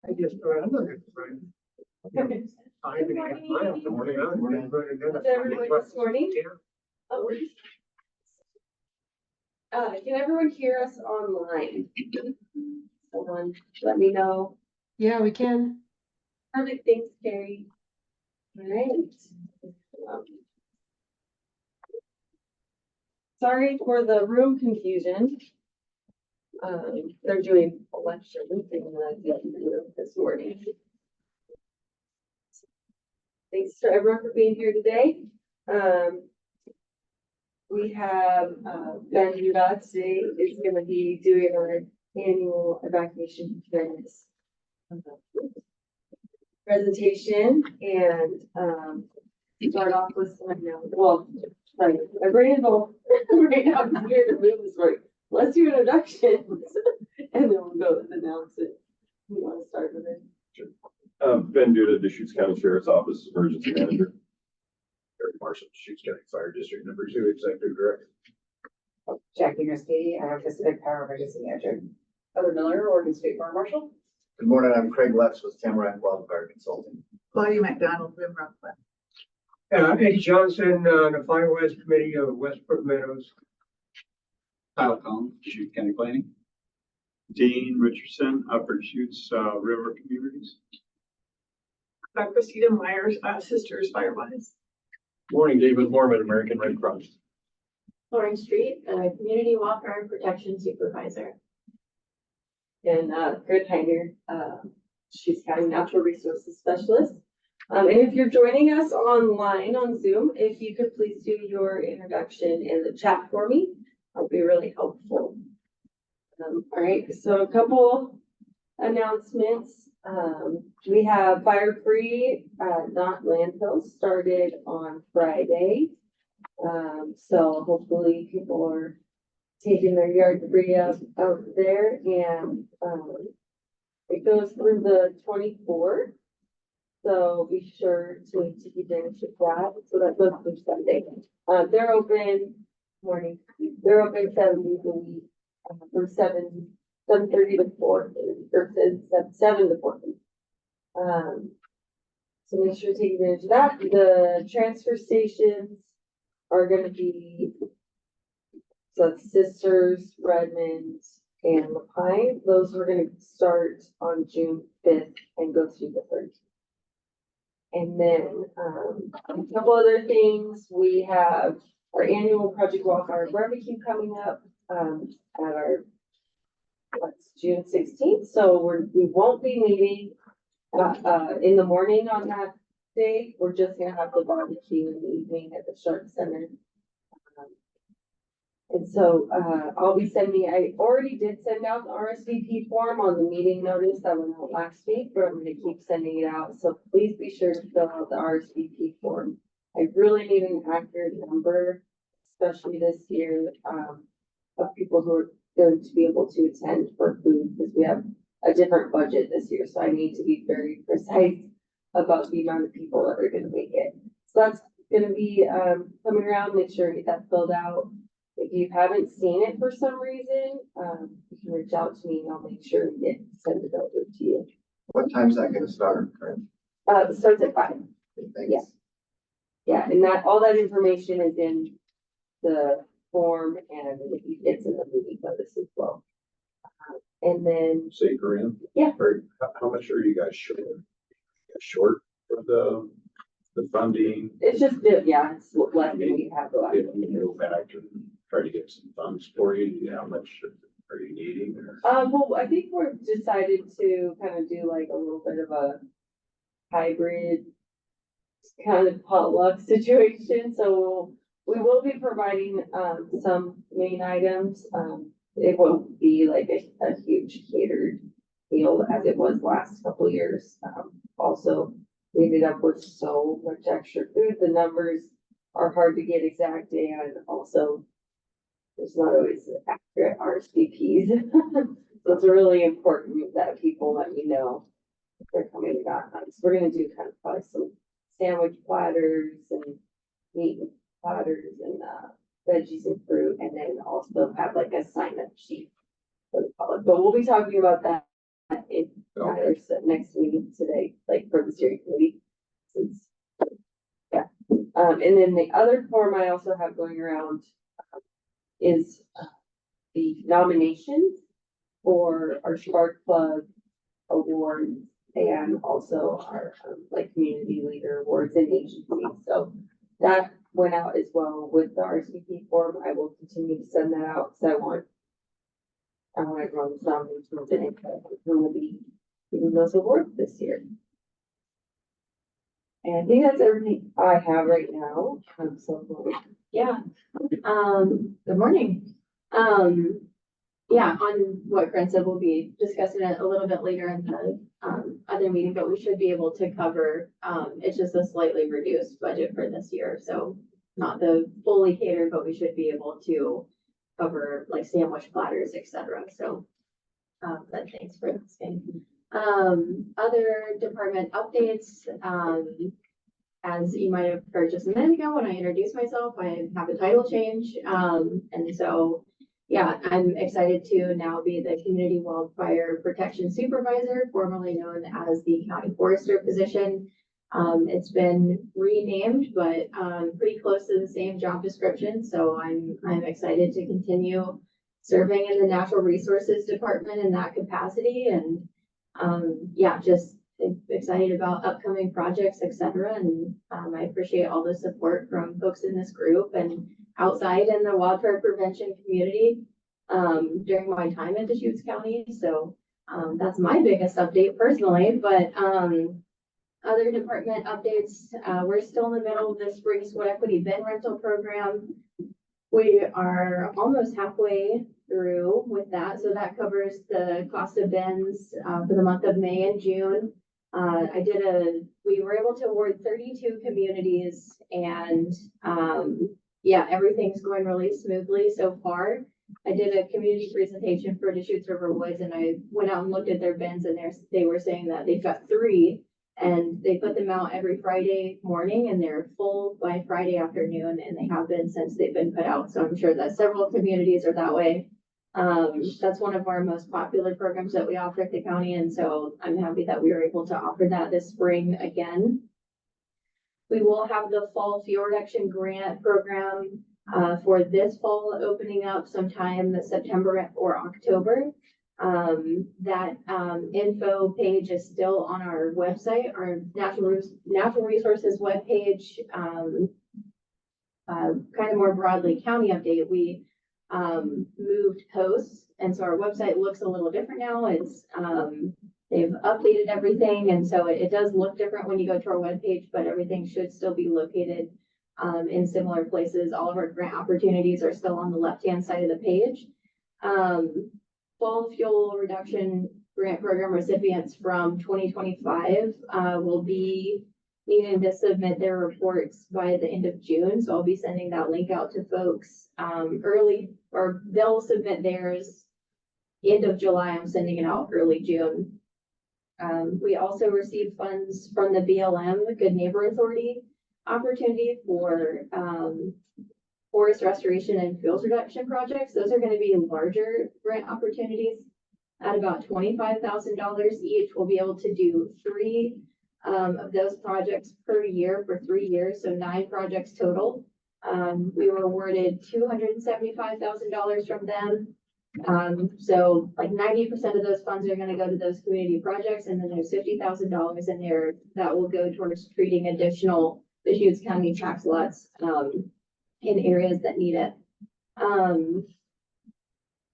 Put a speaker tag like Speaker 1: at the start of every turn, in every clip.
Speaker 1: I just, I'm not good, right? I'm gonna get mine. Good morning.
Speaker 2: How's everyone this morning? Oh, can everyone hear us online? Someone let me know.
Speaker 3: Yeah, we can.
Speaker 2: Perfect, thanks, Carrie. All right. Sorry for the room confusion. They're doing elections in the room this morning. Thanks to everyone for being here today. We have Ben Duda today is going to be doing our annual evacuation preparedness presentation, and start off with some sorry, my brain is all right now. I'm here to move this morning. Let's do introductions and then we'll go with the announcement. You want to start with it?
Speaker 4: Sure. Ben Duda, Deschutes County Sheriff's Office Emergency Manager. Eric Marshall, Deschutes County Fire District Number 2 Executive Director.
Speaker 5: Jackie Mirsky, Pacific Power Emergency Manager. Heather Miller, Oregon State Fire Marshal.
Speaker 6: Good morning, I'm Craig Lex with Project Wildfire Consulting.
Speaker 3: Claudia McDonald, Rim Rockland.
Speaker 1: Eddie Johnson, the Fire West Committee of Westbrook Meadows.
Speaker 7: Kyle Collins, Deschutes County Planning. Dean Richardson, Upper Deschutes River Communities.
Speaker 3: Christina Myers, Sisters Firewise.
Speaker 4: Morning, David Mormon, American Red Cross.
Speaker 2: Lauren Street, Community Welfare and Protection Supervisor. And Grit Heiner, she's County Natural Resources Specialist. And if you're joining us online on Zoom, if you could please do your introduction in the chat for me, that'll be really helpful. All right, so a couple announcements. We have Fire Free, not landfill, started on Friday. So hopefully people are taking their yard debris out there, and it goes through the 24th. So be sure to keep in with that. So that goes through Sunday. They're open morning. They're open 7 days a week, from 7:30 to 4, or 7 to 4. So make sure to take advantage of that. The transfer stations are going to be, so it's Sisters, Redmond, and LaPine. Those are going to start on June 5th and go through the 13th. And then a couple other things. We have our annual Project Wildfire barbecue coming up at our June 16th. So we won't be meeting in the morning on that day. We're just gonna have the barbecue in the evening at the Sharp Center. And so I'll be I already did send out the RSVP form on the meeting notice that went out last week, but I'm gonna keep sending it out. So please be sure to fill out the RSVP form. I really need an accurate number, especially this year, of people who are going to be able to attend for food, because we have a different budget this year. So I need to be very precise about the amount of people that are gonna make it. So that's gonna be coming around. Make sure to get that filled out. If you haven't seen it for some reason, you can reach out to me and I'll make sure to send it over to you.
Speaker 6: What time's that gonna start? Craig?
Speaker 2: It starts at 5.
Speaker 6: Thanks.
Speaker 2: Yeah. Yeah, and all that information is in the form, and it's in the movie notice as well. And then,
Speaker 4: Say, Corinne.
Speaker 2: Yeah.
Speaker 4: How much are you guys short? Short for the funding?
Speaker 2: it's just, it's less than we have.
Speaker 4: If we go back and try to get some funds for you, how much are you needing? Or?
Speaker 2: Well, I think we're decided to kind of do like a little bit of a hybrid kind of potluck situation. So we will be providing some main items. It won't be like a huge catered meal as it was last couple of years. Also, we ended up with so much extra food. The numbers are hard to get exact, and also there's not always accurate RSVPs. So it's really important that people let me know if they're coming or not. So we're gonna do kind of probably some sandwich platters and meat platters and veggies and fruit, and then also have like a sign-up sheet for the public. But we'll be talking about that in Tyler's next to me today, like for the steering committee. Since, yeah. And then the other form I also have going around is the nominations for our Spark Plug awards and also our like community leader awards and agencies. So that went out as well with the RSVP form. I will continue to send that out because I want everyone's nominations and input who will be giving those awards this year. And I think that's everything I have right now. Yeah. Good morning. Yeah, on what Grant said, we'll be discussing it a little bit later in the other meeting, but we should be able to cover, it's just a slightly reduced budget for this year. So not the fully catered, but we should be able to cover like sandwich platters, etc. So, but thanks for asking. Other department updates, as you might have heard just a minute ago when I introduced myself, I have a title change. And so, yeah, I'm excited to now be the Community Wildfire Protection Supervisor, formerly known as the County Forester position. It's been renamed, but pretty close to the same job description. So I'm excited to continue serving in the Natural Resources Department in that capacity. And yeah, just excited about upcoming projects, etc. And I appreciate all the support from folks in this group and outside in the wildfire prevention community during my time at Deschutes County. So that's my biggest update personally, but other department updates, we're still in the middle of the spring sweat equity bin rental program. We are almost halfway through with that. So that covers the cost of bins for the month of May and June. We were able to award 32 communities and yeah, everything's going really smoothly so far. I did a community presentation for Deschutes River Woods and I went out and looked at their bins and they were saying that they've got 3 and they put them out every Friday morning and they're full by Friday afternoon and they have been since they've been put out. So I'm sure that several communities are that way. That's one of our most popular programs that we offer at the county. And so I'm happy that we were able to offer that this spring again. We will have the fall fuel reduction grant program for this fall opening up sometime September or October. That info page is still on our website, our natural resources webpage. Kind of more broadly county update. We moved posts, and so our website looks a little different now. It's they've updated everything, and so it does look different when you go to our webpage, but everything should still be located in similar places. All of our grant opportunities are still on the left-hand side of the page. Fall fuel reduction grant program recipients from 2025 will be needing to submit their reports by the end of June. So I'll be sending that link out to folks early, or they'll submit theirs end of July. I'm sending it out early June. We also received funds from the BLM, the Good Neighbor Authority opportunity for forest restoration and fuels reduction projects. Those are going to be larger grant opportunities at about $25,000 each. We'll be able to do 3 of those projects per year for 3 years, so 9 projects total. We were awarded $275,000 from them. So like 90% of those funds are going to go to those community projects, and then there's $50,000 in there that will go towards treating additional Deschutes County tax lots in areas that need it.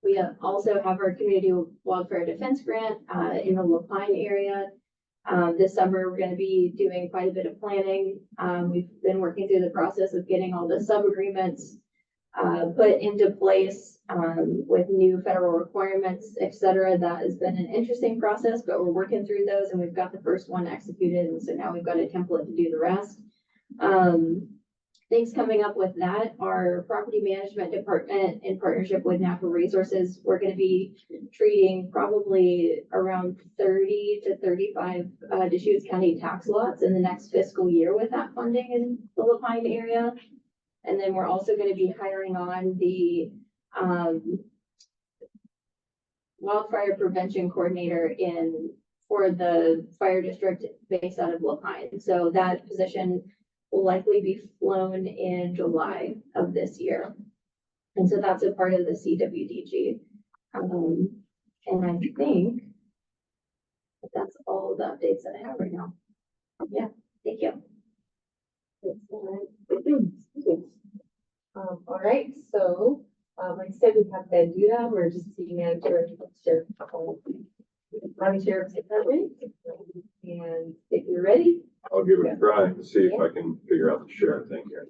Speaker 2: We also have our community wildfire defense grant in the Lapine area. This summer, we're going to be doing quite a bit of planning. We've been working through the process of getting all the sub-agreements put into place with new federal requirements, etc. That has been an interesting process, but we're working through those and we've got the first one executed. And so now we've got a template to do the rest. Things coming up with that, our property management department in partnership with Natural Resources, we're going to be treating probably around 30 to 35 Deschutes County tax lots in the next fiscal year with that funding in the Lapine area. And then we're also going to be hiring on the wildfire prevention coordinator in for the fire district based out of Lapine. So that position will likely be flown in July of this year. And so that's a part of the CWDG. And I think that's all the updates that I have right now. Yeah, thank you.
Speaker 8: All right, so, like I said, we have Ben Duda, emergency manager, sheriff, county sheriff's department. And if you're ready,
Speaker 4: I'll give it a try and see if I can figure out the share thing here.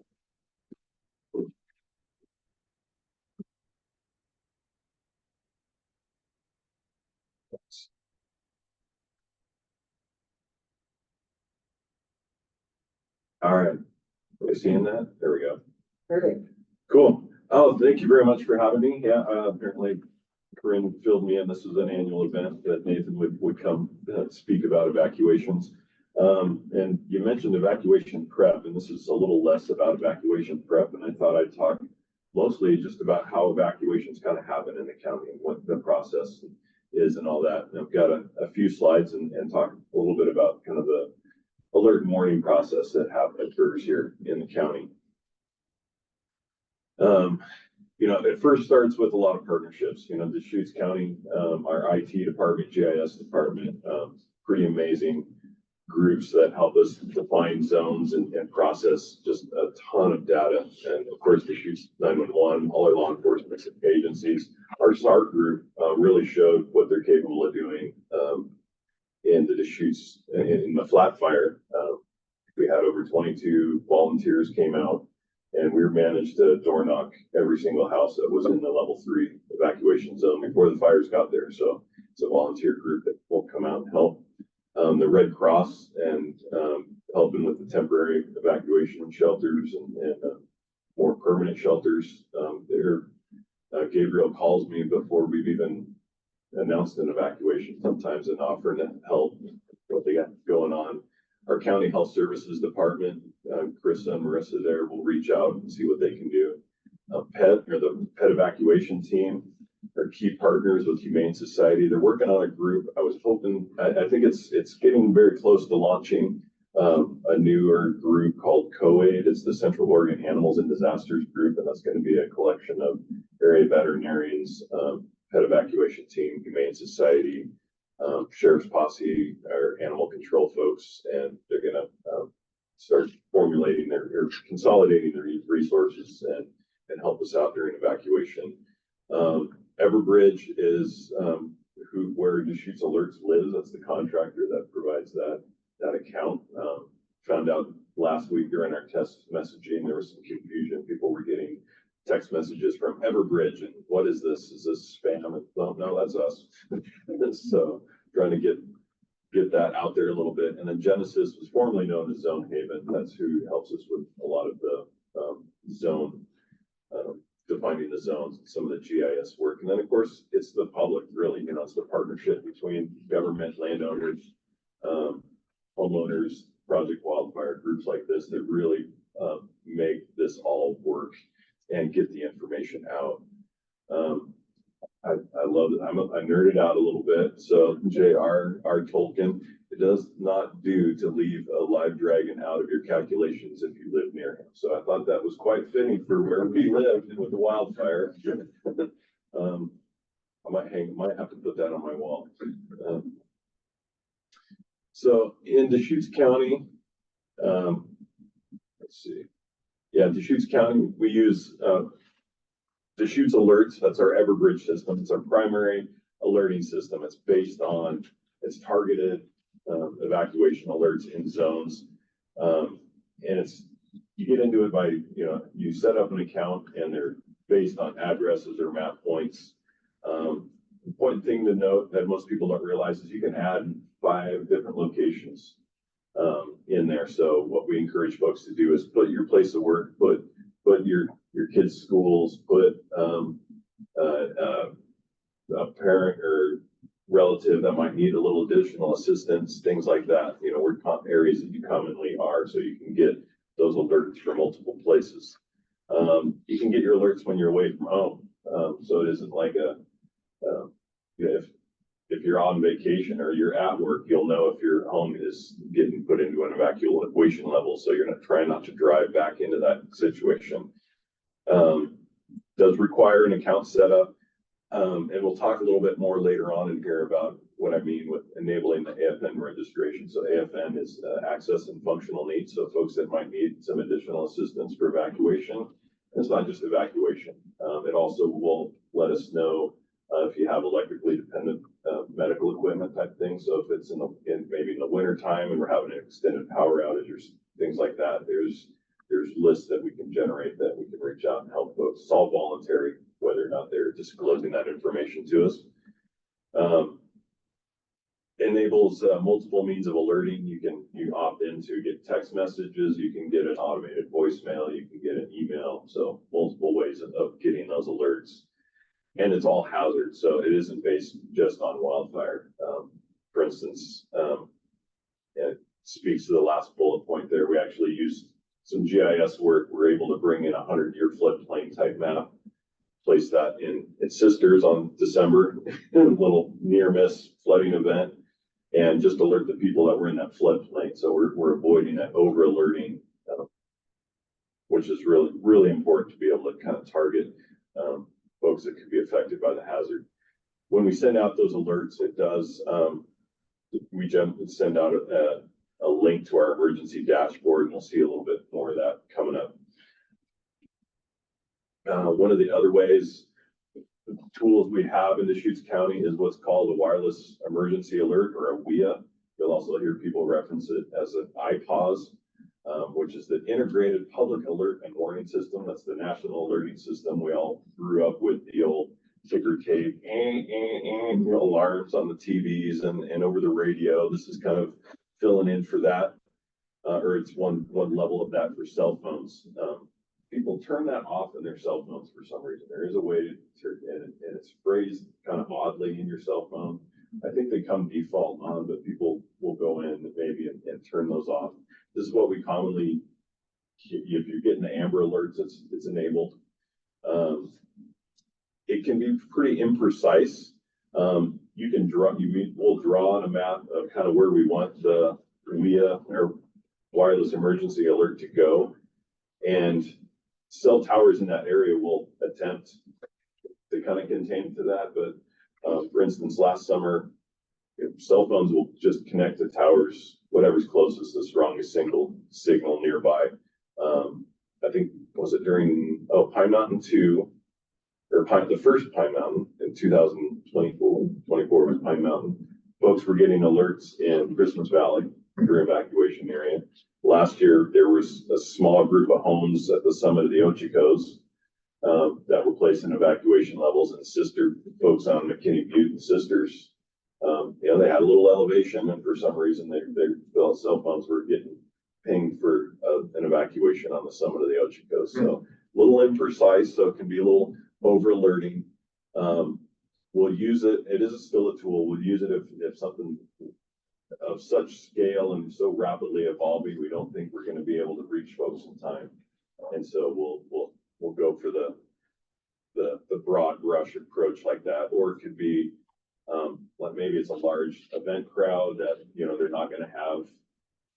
Speaker 4: All right, are you seeing that? There we go.
Speaker 8: perfect.
Speaker 4: Cool. Oh, thank you very much for having me. Yeah, apparently Corinne filled me in. This was an annual event that Nathan would come speak about evacuations. And you mentioned evacuation prep, and this is a little less about evacuation prep. And I thought I'd talk mostly just about how evacuations kind of happen in the county and what the process is and all that. And I've got a few slides and talk a little bit about kind of the alert and warning process that occurs here in the county. You know, it first starts with a lot of partnerships. You know, Deschutes County, our IT department, GIS department, pretty amazing groups that help us define zones and process just a ton of data. And of course, Deschutes 911, all our law enforcement agencies. Our SAR group really showed what they're capable of doing in the Deschutes, in the flat fire. We had over 22 volunteers came out, and we managed to door knock every single house that was in the level 3 evacuation zone before the fires got there. So it's a volunteer group that will come out and help. The Red Cross and helping with the temporary evacuation shelters and more permanent shelters. Gabriel calls me before we've even announced an evacuation sometimes and offering to help what they got going on. Our county health services department, Krista and Marissa there will reach out and see what they can do. The pet evacuation team are key partners with Humane Society. They're working on a group. I was hoping, I think it's getting very close to launching a newer group called COAID. It's the Central Oregon Animals and Disasters Group, and that's going to be a collection of area veterinarians, pet evacuation team, Humane Society, sheriff's posse, or animal control folks, and they're going to start formulating or consolidating their resources and help us out during evacuation. Everbridge is where Deschutes Alerts lives. That's the contractor that provides that account. Found out last week during our test messaging, there was some confusion. People were getting text messages from Everbridge, and what is this? Is this spam? No, that's us. So trying to get that out there a little bit. And then Genesis was formerly known as Zone Haven. That's who helps us with a lot of the zone, defining the zones and some of the GIS work. And then of course, it's the public really, you know, it's the partnership between government, landowners, homeowners, Project Wildfire, groups like this that really make this all work and get the information out. I love it. I nerded out a little bit. So J.R.R. Tolkien, it does not do to leave a live dragon out of your calculations if you live near him. So I thought that was quite fitting for where we live with the wildfire. I might have to put that on my wall. So in Deschutes County, let's see. Yeah, Deschutes County, we use Deschutes Alerts. That's our Everbridge system. It's our primary alerting system. It's targeted evacuation alerts in zones. And you get into it by, you set up an account and they're based on addresses or map points. Important thing to note that most people don't realize is you can add 5 different locations in there. So what we encourage folks to do is put your place of work, put your kids' schools, put a parent or relative that might need a little additional assistance, things like that. We're areas that you commonly are, so you can get those alerts from multiple places. You can get your alerts when you're away from home. So it isn't like if if you're on vacation or you're at work, you'll know if your home is getting put into an evacuation level. So you're gonna try not to drive back into that situation. Does require an account setup. And we'll talk a little bit more later on in here about what I mean with enabling the AFN registration. So AFN is access and functional needs. So folks that might need some additional assistance for evacuation. It's not just evacuation. It also will let us know if you have electrically dependent medical equipment type thing. So if it's maybe in the winter time and we're having an extended power outage or things like that, there's lists that we can generate that we can reach out and help folks. It's all voluntary, whether or not they're disclosing that information to us. Enables multiple means of alerting. You opt in to get text messages, you can get an automated voicemail, you can get an email. So multiple ways of getting those alerts. And it's all hazard, so it isn't based just on wildfire. For instance, it speaks to the last bullet point there. We actually used some GIS work. We're able to bring in a 100-year floodplain type map, place that in Sisters on December, a little near miss flooding event, and just alert the people that were in that floodplain. So we're avoiding that over alerting, which is really, really important to be able to kind of target folks that could be affected by the hazard. When we send out those alerts, it does, we send out a link to our emergency dashboard, and we'll see a little bit more of that coming up. One of the other ways, tools we have in Deschutes County is what's called a wireless emergency alert, or a WIA. You'll also hear people reference it as an IPAWS, which is the Integrated Public Alert and Warning System. That's the national alerting system. We all grew up with the old ticker tape alarms on the TVs and over the radio. This is kind of filling in for that, or it's one level of that for cell phones. People turn that off in their cell phones for some reason. There is a way to, and it's phrased kind of oddly in your cell phone. I think they come default on, but people will go in maybe and turn those off. This is what we commonly, if you're getting the Amber Alerts, it's enabled. It can be pretty imprecise. You can we'll draw on a map of kind of where we want the WIA or wireless emergency alert to go. And cell towers in that area will attempt to kind of contain to that. But for instance, last summer, cell phones will just connect to towers, whatever's closest, the strongest signal nearby. I think, was it during Pine Mountain 2, or the first Pine Mountain in 2024 was Pine Mountain. Folks were getting alerts in Christmas Valley, your evacuation area. Last year, there was a small group of homes at the summit of the Ochicos that were placed in evacuation levels, and sister folks on McKinney Butte and Sisters, they had a little elevation, and for some reason, their cell phones were getting pinged for an evacuation on the summit of the Ochicos. So a little imprecise, so it can be a little over alerting. We'll use it. It is still a tool. We'll use it if something of such scale and so rapidly evolving, we don't think we're going to be able to reach folks in time. And so we'll go for the broad brush approach like that. Or it could be like maybe it's a large event crowd that, they're not going to have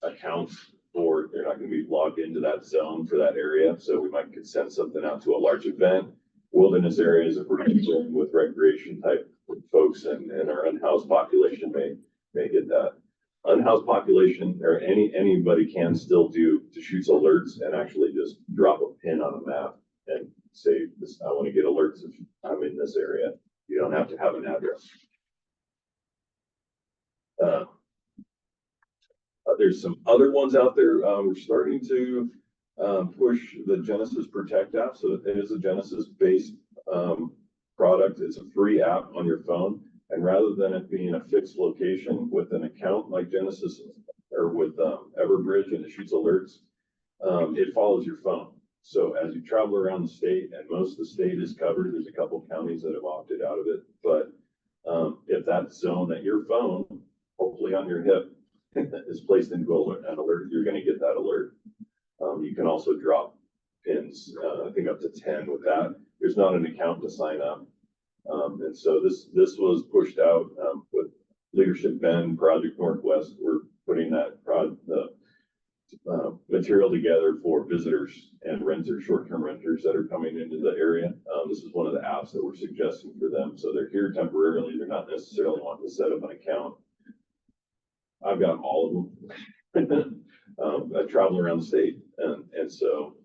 Speaker 4: accounts, or they're not going to be logged into that zone for that area. So we might could send something out to a large event. Wilderness areas, if we're dealing with recreation type folks, and our unhoused population may get that. Unhoused population, or anybody can still do Deschutes alerts and actually just drop a pin on a map and say, "This, I want to get alerts if I'm in this area." You don't have to have an address. There's some other ones out there. We're starting to push the Genesis Protect app. So it is a Genesis-based product. It's a free app on your phone. And rather than it being a fixed location with an account like Genesis or with Everbridge and Deschutes Alerts, it follows your phone. So as you travel around the state, and most of the state is covered, there's a couple of counties that have opted out of it. But if that zone that your phone, hopefully on your hip, is placed into an alert, you're going to get that alert. You can also drop pins, I think up to 10 with that. There's not an account to sign up. And so this was pushed out with Leadership Bend, Project Northwest, we're putting material together for visitors and renters, short-term renters that are coming into the area. This is one of the apps that we're suggesting for them. So they're here temporarily. They're not necessarily wanting to set up an account. I've got all of them. I travel around the state and so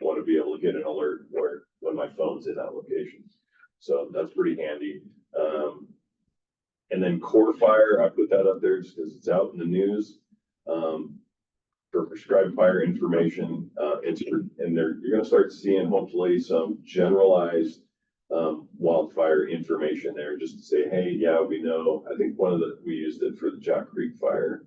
Speaker 4: want to be able to get an alert when my phone's in that location. So that's pretty handy. And then Core Fire, I put that up there just because it's out in the news. For prescribed fire information, you're going to start seeing hopefully some generalized wildfire information there, just to say, hey, yeah, we know. I think we used it for the Jack Creek fire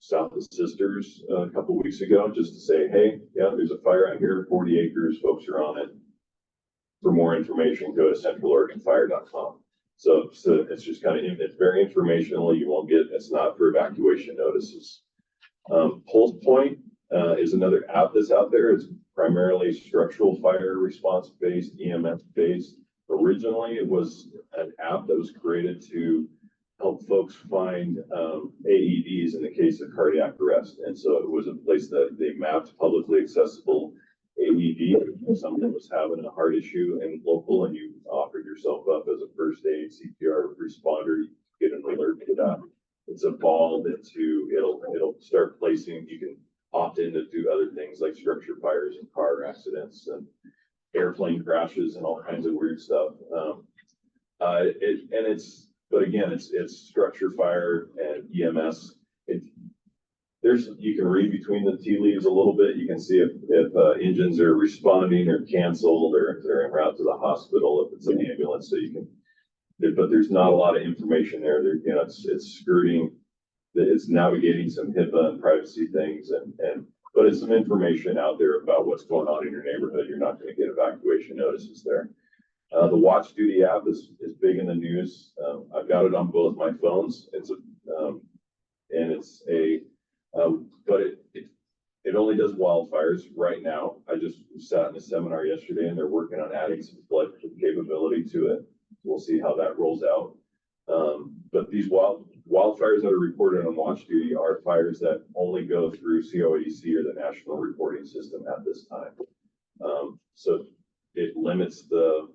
Speaker 4: south of Sisters a couple of weeks ago, just to say, hey, yeah, there's a fire out here, 40 acres, folks are on it. For more information, go to centraloregonfire.com. So it's just it's very informational. You won't get, it's not for evacuation notices. Pulse Point is another app that's out there. It's primarily structural fire response based, EMS based. Originally, it was an app that was created to help folks find AEDs in the case of cardiac arrest. And so it was a place that they mapped publicly accessible AED. If someone was having a heart issue and local, and you offered yourself up as a first aid CPR responder, you get an alert to that. It's evolved into, it'll start placing, you can opt in to do other things like structure fires and car accidents and airplane crashes and all kinds of weird stuff. But again, it's structure fire and EMS. You can read between the tea leaves a little bit. You can see if engines are responding or canceled, or if they're en route to the hospital, if it's an ambulance. So you can, but there's not a lot of information there. It's skirting, it's navigating some HIPAA and privacy things, but it's some information out there about what's going on in your neighborhood. You're not going to get evacuation notices there. The Watch Duty app is big in the news. I've got it on both my phones. But it only does wildfires right now. I just sat in a seminar yesterday, and they're working on adding some flood capability to it. We'll see how that rolls out. But these wildfires that are reported on Watch Duty are fires that only go through COADC or the National Reporting System at this time. So it limits the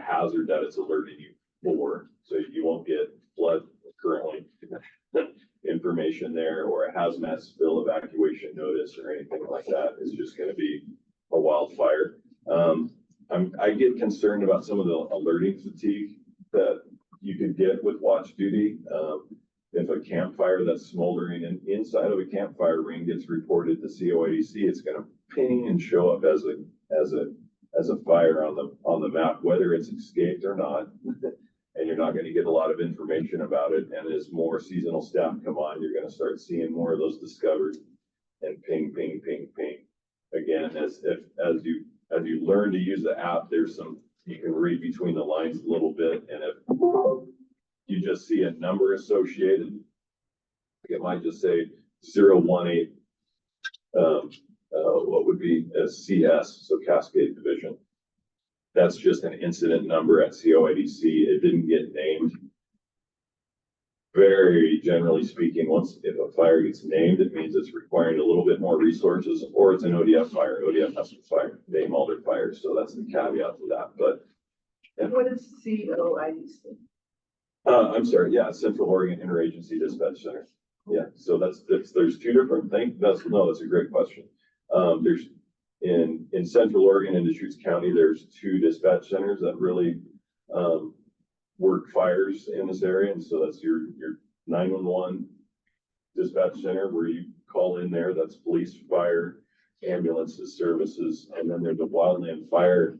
Speaker 4: hazard that it's alerting you for. So you won't get flood currently information there, or a hazmat spill evacuation notice or anything like that. It's just going to be a wildfire. I get concerned about some of the alerting fatigue that you could get with Watch Duty. If a campfire that's smoldering inside of a campfire ring gets reported to COADC, it's going to ping and show up as a fire on the map, whether it's escaped or not. And you're not going to get a lot of information about it. And as more seasonal staff come on, you're going to start seeing more of those discovered and ping, ping, ping, ping. Again, as you learn to use the app, you can read between the lines a little bit. And if you just see a number associated, it might just say 018, what would be a CS, so Cascade Division. That's just an incident number at COADC. It didn't get named. Very generally speaking, if a fire gets named, it means it's requiring a little bit more resources, or it's an ODF fire. ODF has to fire, name all their fires. So that's the caveat to that. But
Speaker 3: Yeah. What is COIDC?
Speaker 4: I'm sorry. Yeah. Central Oregon Interagency Dispatch Center. Yeah. So there's two different things. That's a great question. There's in Central Oregon and Deschutes County, there's two dispatch centers that really work fires in this area. And so that's your 911 dispatch center where you call in there. That's police, fire, ambulances, services. And then there's a wildland fire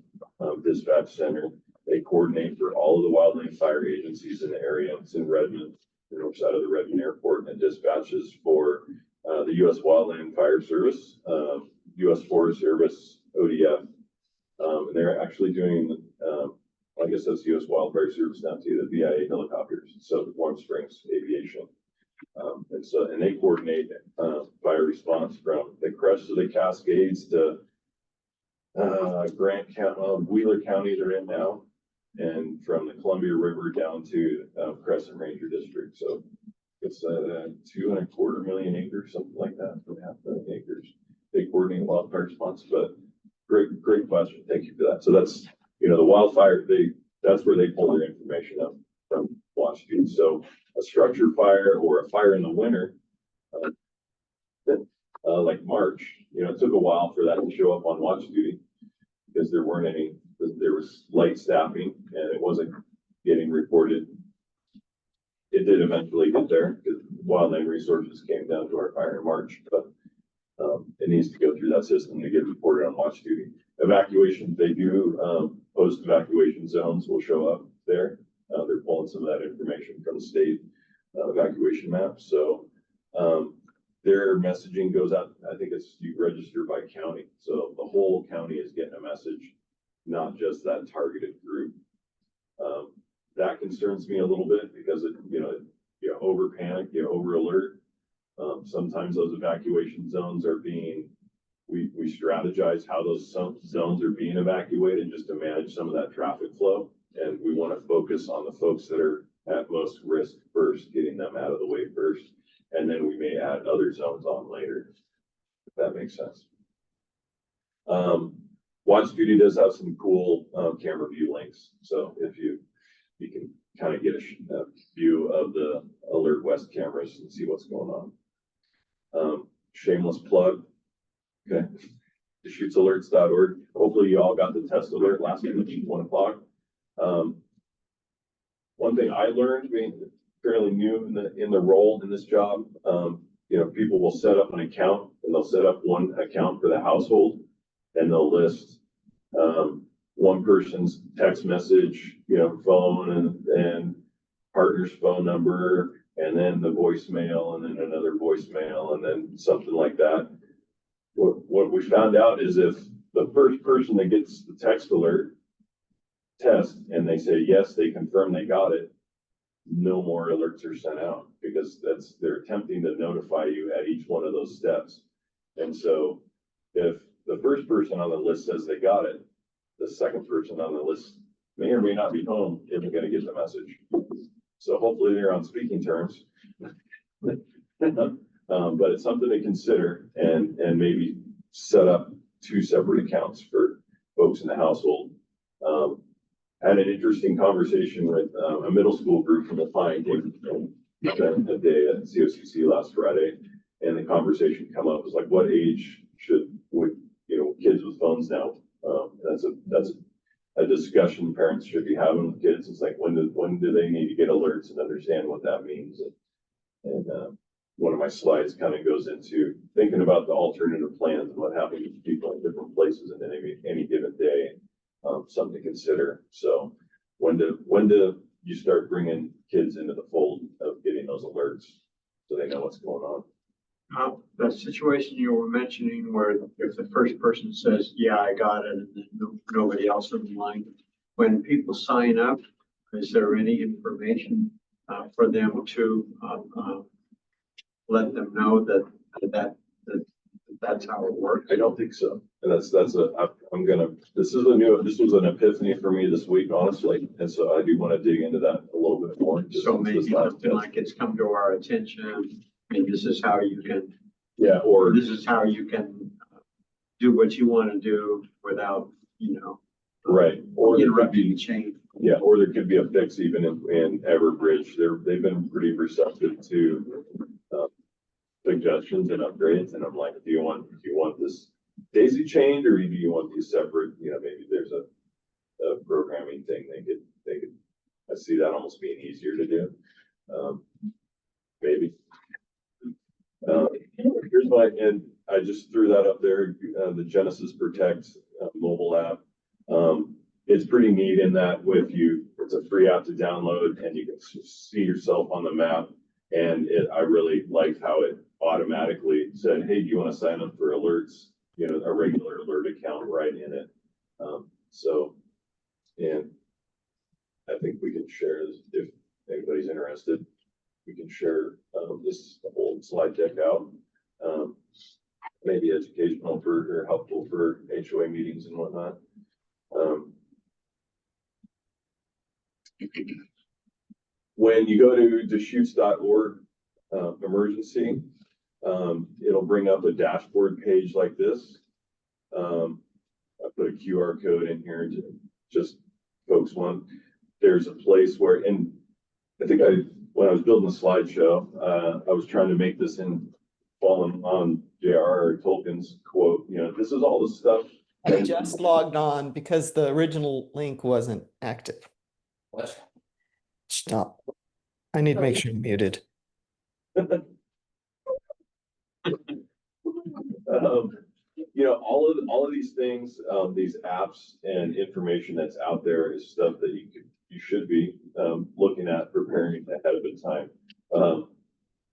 Speaker 4: dispatch center. They coordinate for all of the wildland fire agencies in the area. It's in Redmond, the north side of the Redmond Airport, and dispatches for the U.S. Wildland Fire Service, U.S. Forest Service, ODF, and they're actually doing, I guess that's U.S. Wildfire Service now too, the VIA helicopters, so Warm Springs Aviation, and they coordinate fire response from the crest of the Cascades to Grant County, Wheeler County they're in now, and from the Columbia River down to Crescent Ranger District. So it's 2.25 million acres, something like that, 2.5 million acres. They coordinate wildfire response, but great question. Thank you for that. So that's, the wildfire, that's where they pull their information up from watch duty. So a structure fire or a fire in the winter, like March, it took a while for that to show up on watch duty because there was light staffing and it wasn't getting reported. It did eventually get there because wildland resources came down to our fire in March, but it needs to go through that system to get reported on watch duty. Evacuation, they do post evacuation zones will show up there. They're pulling some of that information from the state evacuation map. So their messaging goes out. I think you register by county. So the whole county is getting a message, not just that targeted group. That concerns me a little bit because you over panic, you over alert. Sometimes those evacuation zones are we strategize how those zones are being evacuated just to manage some of that traffic flow. And we want to focus on the folks that are at most risk first, getting them out of the way first. And then we may add other zones on later, if that makes sense. Watch duty does have some cool camera view links. So if you can kind of get a view of the Alert West cameras and see what's going on. Shameless plug. Okay. DeschutesAlerts.org. Hopefully you all got the test alert last week at 1 o'clock. One thing I learned being fairly new in the role in this job, people will set up an account and they'll set up one account for the household and they'll list one person's text message, phone and partner's phone number, and then the voicemail, and then another voicemail, and then something like that. What we found out is if the first person that gets the text alert test and they say yes, they confirm they got it, no more alerts are sent out because they're attempting to notify you at each one of those steps. And so if the first person on the list says they got it, the second person on the list may or may not be home, isn't going to get the message. So hopefully they're on speaking terms. But it's something to consider and maybe set up 2 separate accounts for folks in the household. Had an interesting conversation with a middle school group from the Fine spent a day at COCC last Friday, and the conversation come up was like, what age would kids with phones now? That's a discussion parents should be having with kids. It's like when do they need to get alerts and understand what that means? And one of my slides kind of goes into thinking about the alternative plans and what happens to people in different places in any given day. Something to consider. So when do you start bringing kids into the fold of getting those alerts so they know what's going on?
Speaker 7: The situation you were mentioning where if the first person says, yeah, I got it, and then nobody else in the line, when people sign up, is there any information for them to let them know that's how it works?
Speaker 4: I don't think so. And this was an epiphany for me this week, honestly. And so I do want to dig into that a little bit more.
Speaker 7: So maybe something like it's come to our attention, and this is how you can,
Speaker 4: or
Speaker 7: this is how you can do what you want to do without,
Speaker 4: right. Or
Speaker 7: interrupting the chain.
Speaker 4: Yeah, or there could be a fix even in Everbridge. They've been pretty receptive to suggestions and upgrades. And I'm like, do you want this daisy chained, or do you want these separate? Maybe there's a programming thing they could. I see that almost being easier to do. Maybe. Here's and I just threw that up there. The Genesis Protect mobile app. It's pretty neat in that it's a free app to download and you can see yourself on the map. And I really liked how it automatically said, hey, do you want to sign up for alerts? A regular alert account right in it. And I think we can share this if anybody's interested. We can share this whole slide deck out. Maybe educational or helpful for HOA meetings and whatnot. When you go to Deschutes.org, emergency, it'll bring up a dashboard page like this. I put a QR code in here to just folks want. There's a place where, and I think when I was building the slideshow, I was trying to make this in falling on J.R.R. Tolkien's quote, this is all the stuff.
Speaker 9: I just logged on because the original link wasn't active. What? Stop. I need to make sure I'm muted. All of these things, these apps and information that's out there is stuff that you should be looking at, preparing ahead of the time.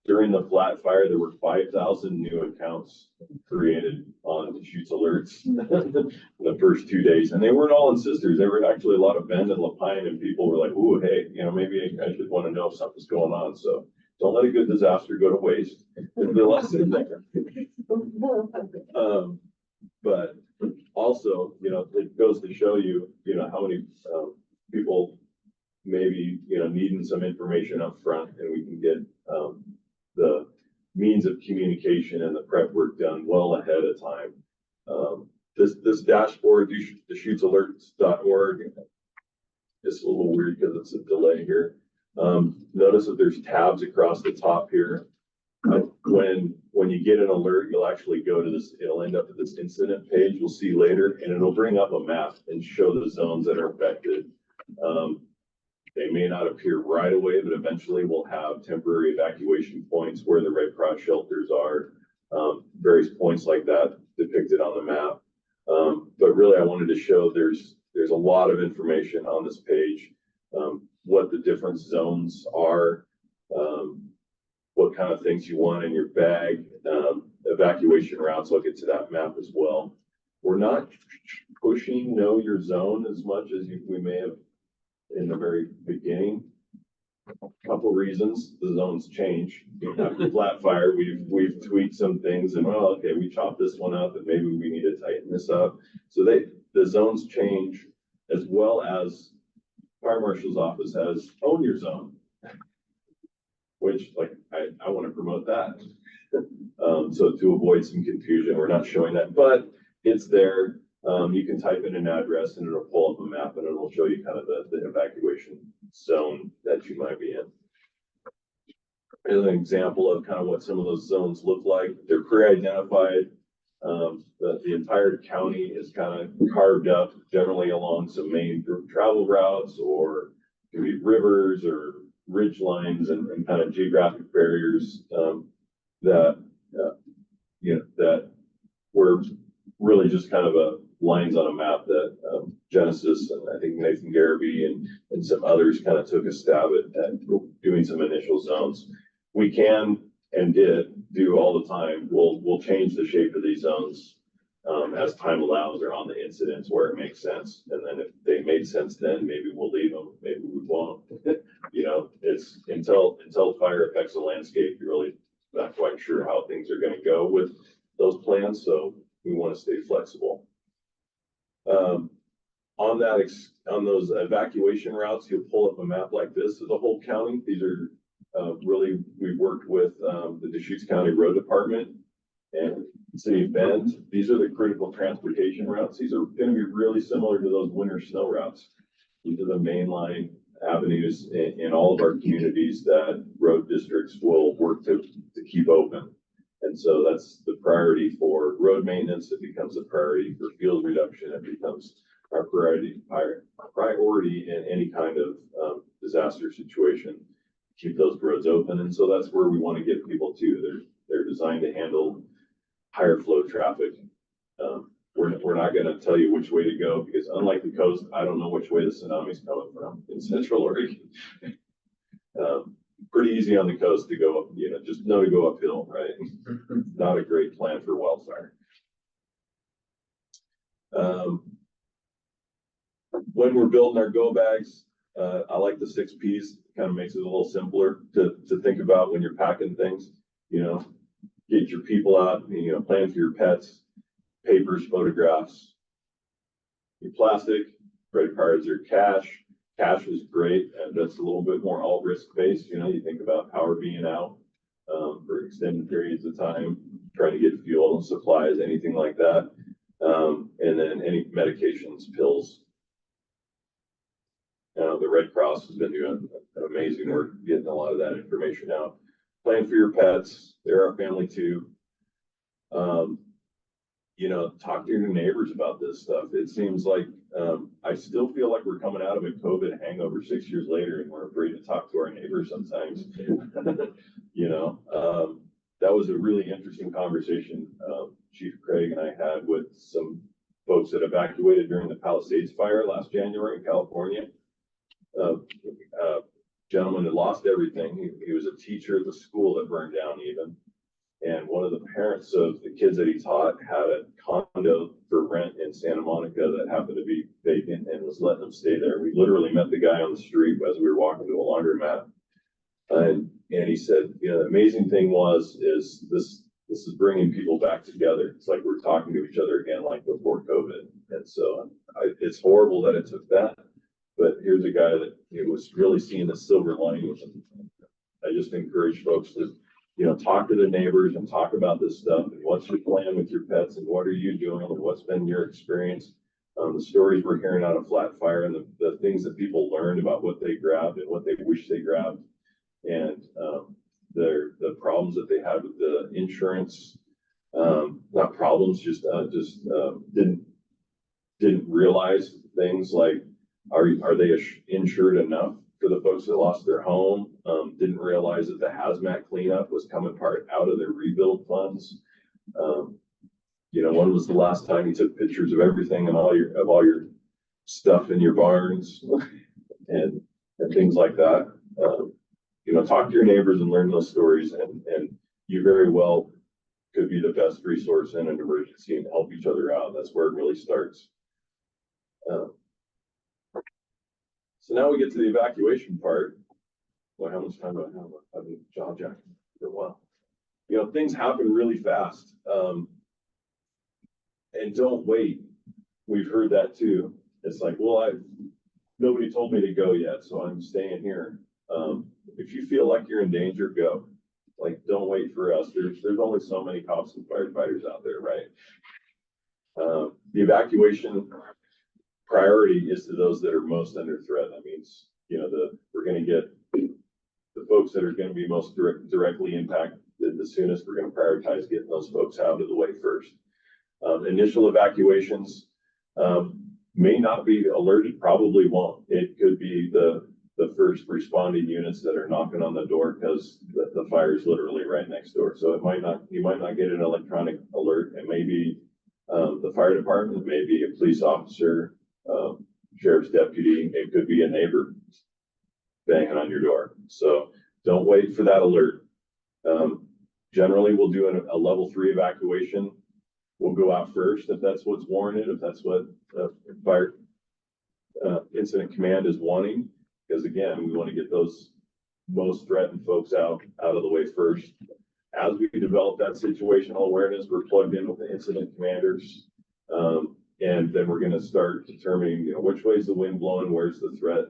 Speaker 9: During the flat fire, there were 5,000 new accounts created on Deschutes alerts the first 2 days, and they weren't all in Sisters. There were actually a lot of Bend and Lapine, and people were like, "Ooh, hey, maybe I should want to know if something's going on." So don't let a good disaster go to waste. The lesson there. But also, it goes to show you, how many people maybe, needing some information up front, and we can get the means of communication and the prep work done well ahead of time. This dashboard, DeschutesAlerts.org, is a little weird because it's a delay here. Notice that there's tabs across the top here. When you get an alert, you'll actually go to this, it'll end up at this incident page you'll see later, and it'll bring up a map and show the zones that are affected. They may not appear right away, but eventually we'll have temporary evacuation points where the Red Cross shelters are, various points like that depicted on the map. But really I wanted to show there's a lot of information on this page, what the different zones are, what kind of things you want in your bag, evacuation routes. I'll get to that map as well. We're not pushing know your zone as much as we may have in the very beginning. A couple reasons: the zones change. After flat fire, we've tweaked some things, and okay, we chopped this one up, and maybe we need to tighten this up. So the zones change, as well as fire marshal's office has own your zone, which I want to promote that. So to avoid some confusion, we're not showing that, but it's there. You can type in an address and it'll pull up a map and it'll show you kind of the evacuation zone that you might be in. As an example of kind of what some of those zones look like, they're pre-identified. The entire county is kind of carved up generally along some main travel routes, or it could be rivers or ridge lines and kind of geographic barriers that were really just kind of lines on a map that Genesis and I think Nathan Garrity and some others kind of took a stab at doing some initial zones. We can and did do all the time. We'll change the shape of these zones as time allows, or on the incidents where it makes sense. And then if they made sense, then maybe we'll leave them, maybe we won't. It's until fire affects the landscape, you're really not quite sure how things are going to go with those plans. So we want to stay flexible. On those evacuation routes, you'll pull up a map like this of the whole county. These are really, we've worked with the Deschutes County Road Department and City of Bend. These are the critical transportation routes. These are going to be really similar to those winter snow routes. These are the mainline avenues in all of our communities that road districts will work to keep open. And so that's the priority for road maintenance. It becomes a priority for field reduction. It becomes our priority in any kind of disaster situation. Keep those roads open. And so that's where we want to get people to. They're designed to handle higher flow traffic. We're not going to tell you which way to go, because unlike the coast, I don't know which way the tsunami's coming from in Central Oregon. Pretty easy on the coast to go up, just know to go uphill, right? Not a great plan for wildfire. When we're building our go bags, I like the 6 Ps. Kind of makes it a little simpler to think about when you're packing things. Get your people out, plan for your pets, papers, photographs, your plastic, credit cards or cash, cash is great, and that's a little bit more all risk based. You know, you think about power being out for extended periods of time, trying to get fuel and supplies, anything like that. And then any medications, pills. The Red Cross has been doing amazing work getting a lot of that information out. Plan for your pets. They're our family too. You know, talk to your neighbors about this stuff. It seems like, I still feel like we're coming out of a COVID hangover 6 years later, and we're afraid to talk to our neighbors sometimes. You know, that was a really interesting conversation, Chief Craig and I had with some folks that evacuated during the Palisades fire last January in California. Gentleman had lost everything. He was a teacher at the school that burned down even. And one of the parents of the kids that he taught had a condo for rent in Santa Monica that happened to be vacant and was letting them stay there. We literally met the guy on the street as we were walking to a laundromat. And he said, you know, the amazing thing is this is bringing people back together. It's like we're talking to each other again, like before COVID. And so it's horrible that it took that. But here's a guy that was really seeing the silver lining with him. I just encourage folks to, you know, talk to the neighbors and talk about this stuff and what's your plan with your pets and what are you doing and what's been your experience. The stories we're hearing out of Flat Fire and the things that people learned about what they grabbed and what they wish they grabbed, and the problems that they had with the insurance, not problems, just didn't realize things like, are they insured enough for the folks that lost their home? Didn't realize that the hazmat cleanup was coming out of their rebuild funds. You know, when was the last time you took pictures of everything and all your stuff in your barns and things like that? You know, talk to your neighbors and learn those stories, and you very well could be the best resource in an emergency and help each other out. That's where it really starts. So now we get to the evacuation part. Well, how much time do I have? I've been jaw jacking for a while. You know, things happen really fast. And don't wait. We've heard that too. It's like, well, nobody told me to go yet, so I'm staying here. If you feel like you're in danger, go. Like, don't wait for us. There's only so many cops and firefighters out there, right? The evacuation priority is to those that are most under threat. That means, you know, we're going to get the folks that are going to be most directly impacted the soonest. We're going to prioritize getting those folks out of the way first. Initial evacuations may not be alerted, probably won't. It could be the first responding units that are knocking on the door because the fire is literally right next door. So you might not get an electronic alert. It may be the fire department, it may be a police officer, sheriff's deputy, it could be a neighbor banging on your door. So don't wait for that alert. Generally, we'll do a level 3 evacuation. We'll go out first if that's what's warranted, if that's what fire incident command is wanting. Because again, we want to get those most threatened folks out of the way first. As we develop that situational awareness, we're plugged in with the incident commanders. And then we're going to start determining, you know, which way is the wind blowing, where's the threat.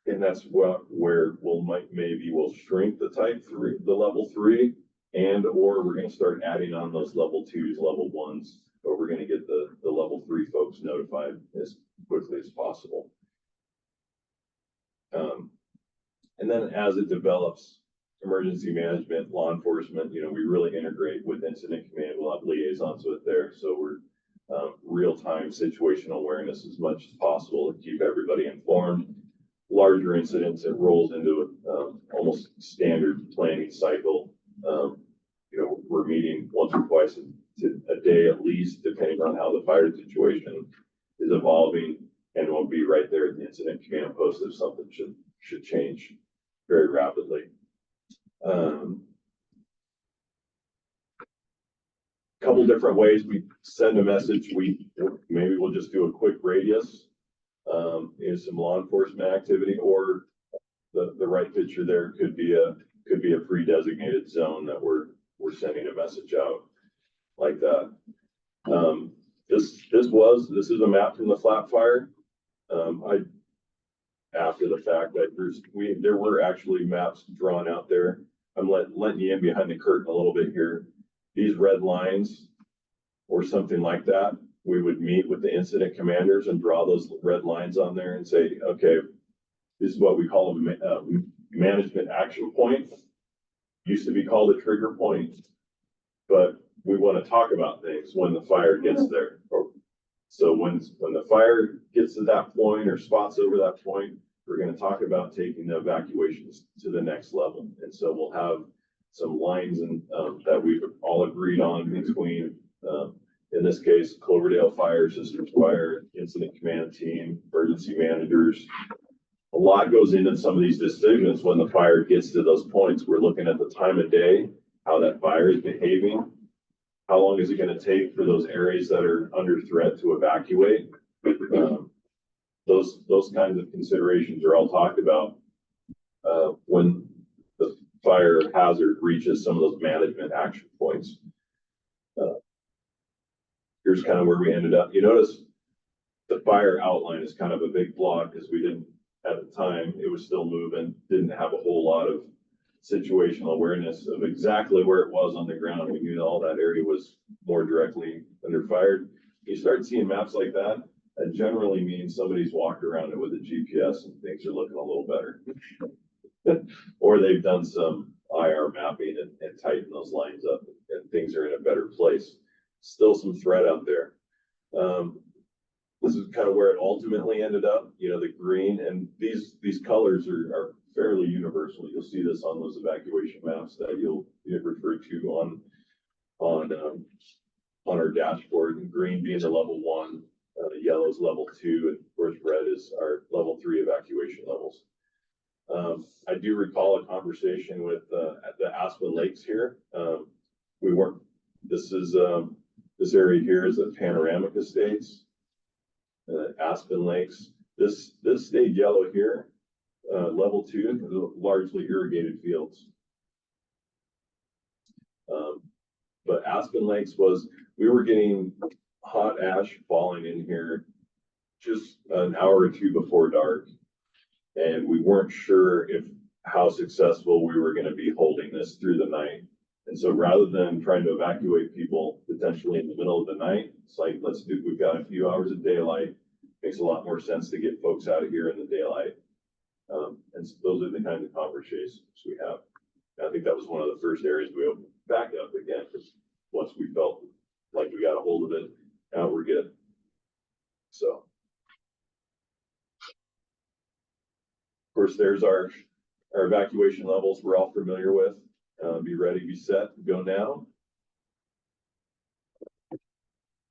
Speaker 9: And that's where we'll shrink the level 3, and or we're going to start adding on those level 2s, level 1s, but we're going to get the level 3 folks notified as quickly as possible. And then as it develops, emergency management, law enforcement, you know, we really integrate with incident command. We'll have liaisons with there. So we're real-time situational awareness as much as possible to keep everybody informed. Larger incidents, it rolls into almost standard planning cycle. You know, we're meeting once or twice a day at least, depending on how the fire situation is evolving, and we'll be right there at the incident command post if something should change very rapidly. Couple different ways we send a message. Maybe we'll just do a quick radius, is some law enforcement activity, or the right picture there could be a pre-designated zone that we're sending a message out like that. This is a map from the Flat Fire. after the fact, that there were actually maps drawn out there. I'm letting you in behind the curtain a little bit here. These red lines or something like that, we would meet with the incident commanders and draw those red lines on there and say, okay, this is what we call a management action point. Used to be called a trigger point, but we want to talk about things when the fire gets there. So when the fire gets to that point or spots over that point, we're going to talk about taking the evacuations to the next level. And so we'll have some lines that we've all agreed on between, in this case, Cloverdale Fire Systems Fire, Incident Command Team, emergency managers. A lot goes into some of these decisions when the fire gets to those points. We're looking at the time of day, how that fire is behaving. How long is it going to take for those areas that are under threat to evacuate? Those kinds of considerations are all talked about when the fire hazard reaches some of those management action points. Here's kind of where we ended up. You notice the fire outline is kind of a big block because we didn't, at the time, it was still moving, didn't have a whole lot of situational awareness of exactly where it was on the ground. We knew that all that area was more directly under fire. You start seeing maps like that, that generally means somebody's walked around it with a GPS and things are looking a little better. Or they've done some IR mapping and tightened those lines up and things are in a better place. Still some threat out there. This is kind of where it ultimately ended up, you know, the green, and these colors are fairly universal. You'll see this on those evacuation maps that you'll refer to on our dashboard, and green being the level 1, yellow is level 2, and of course red is our level 3 evacuation levels. I do recall a conversation with at the Aspen Lakes here. This area here is the Panoramic Estates, Aspen Lakes. This stayed yellow here, level 2, largely irrigated fields. But Aspen Lakes we were getting hot ash falling in here just an hour or two before dark. And we weren't sure how successful we were going to be holding this through the night. And so rather than trying to evacuate people potentially in the middle of the night, it's like, we've got a few hours of daylight. Makes a lot more sense to get folks out of here in the daylight. And so those are the kinds of conversations we have. And I think that was one of the first areas we opened back up again, because once we felt like we got a hold of it, now we're good. So, of course, there's our evacuation levels we're all familiar with. Be ready, be set, go now.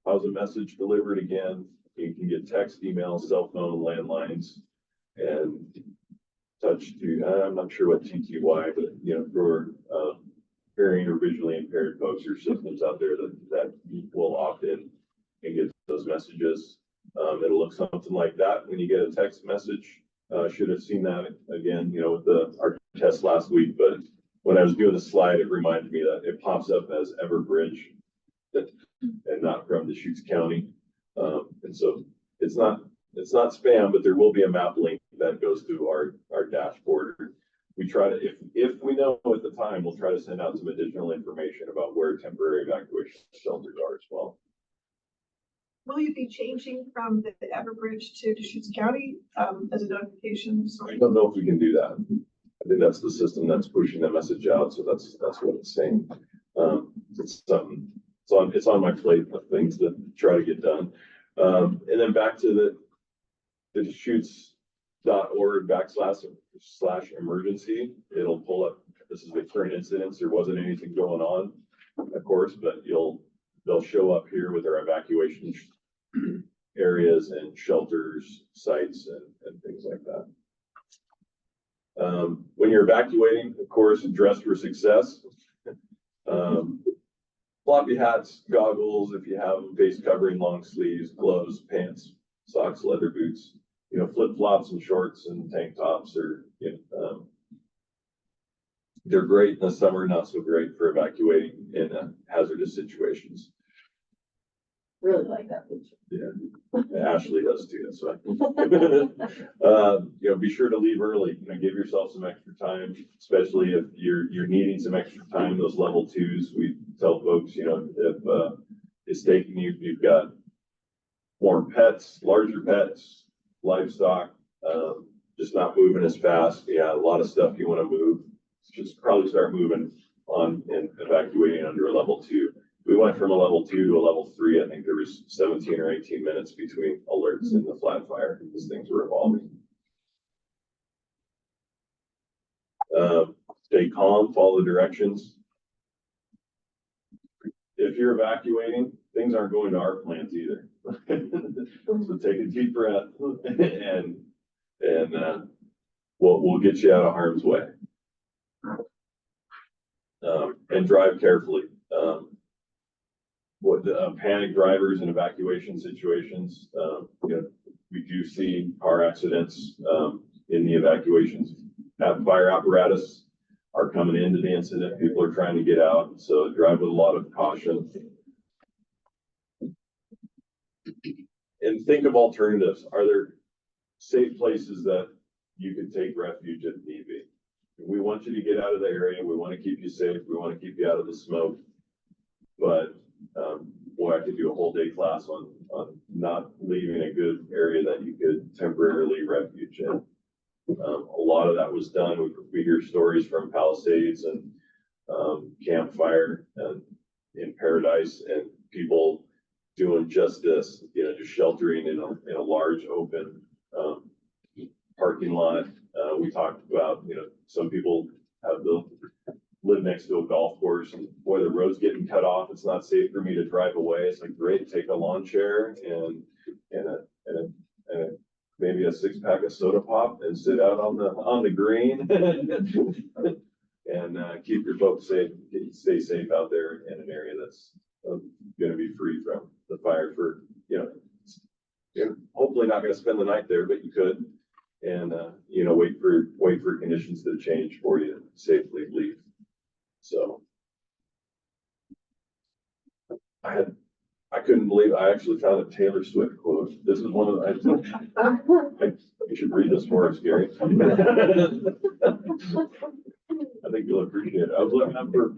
Speaker 9: How's a message delivered again? You can get text, email, cell phone, landlines, and touch to, I'm not sure what TTY, but you know, for hearing or visually impaired folks or systems out there that will opt in and get those messages. It'll look something like that when you get a text message. Should have seen that again, you know, with our test last week, but when I was doing the slide, it reminded me that it pops up as Everbridge and not from Deschutes County. And so it's not spam, but there will be a map link that goes to our dashboard. We try to, if we know at the time, we'll try to send out some additional information about where temporary evacuation shelters are as well.
Speaker 3: Will you be changing from the Everbridge to Deschutes County as a notification?
Speaker 9: I don't know if we can do that. I think that's the system that's pushing the message out. So that's what it's saying. It's something. It's on my plate of things to try to get done. And then back to the Deschutes.org/emergency. It'll pull up. This is the current incidents. There wasn't anything going on, of course, but they'll show up here with our evacuation areas and shelters, sites, and things like that. When you're evacuating, of course, dress for success. Floppy hats, goggles, if you have them, face covering, long sleeves, gloves, pants, socks, leather boots, you know, flip flops and shorts and tank tops they're great in the summer, not so great for evacuating in hazardous situations.
Speaker 2: really like that picture.
Speaker 4: Ashley does too, that's why. Be sure to leave early, give yourself some extra time, especially if you're needing some extra time, those level twos. We tell folks, if, it's taking you've got more pets, larger pets, livestock, just not moving as fast. Yeah, a lot of stuff you want to move. Just probably start moving on and evacuating under a level 2. We went from a level 2 to a level 3. I think there was 17 or 18 minutes between alerts and the flat fire as things were evolving. Stay calm, follow the directions. If you're evacuating, things aren't going to our plans either. So take a deep breath and we'll get you out of harm's way. And drive carefully. Panic drivers in evacuation situations, we do see car accidents in the evacuations. Fire apparatus are coming into the incident. People are trying to get out, so drive with a lot of caution. And think of alternatives. Are there safe places that you can take refuge if need be? We want you to get out of the area. We want to keep you safe. We want to keep you out of the smoke. But boy, I could do a whole day class on not leaving a good area that you could temporarily refuge in. A lot of that was done. We hear stories from Palisades and Campfire and in Paradise, and people doing just this, just sheltering in a large open parking lot. We talked about, some people live next to a golf course, and boy, the road's getting cut off. It's not safe for me to drive away. It's like, great, take a lawn chair and maybe a 6-pack of soda pop and sit out on the green and keep your folks safe. Stay safe out there in an area that's going to be free from the fire for, you're hopefully not going to spend the night there, but you could, and wait for conditions to change for you to safely leave. So I couldn't believe I actually found a Taylor Swift quote. This is one of the, you should read this for us, Gary. I think you'll appreciate it. I was looking up for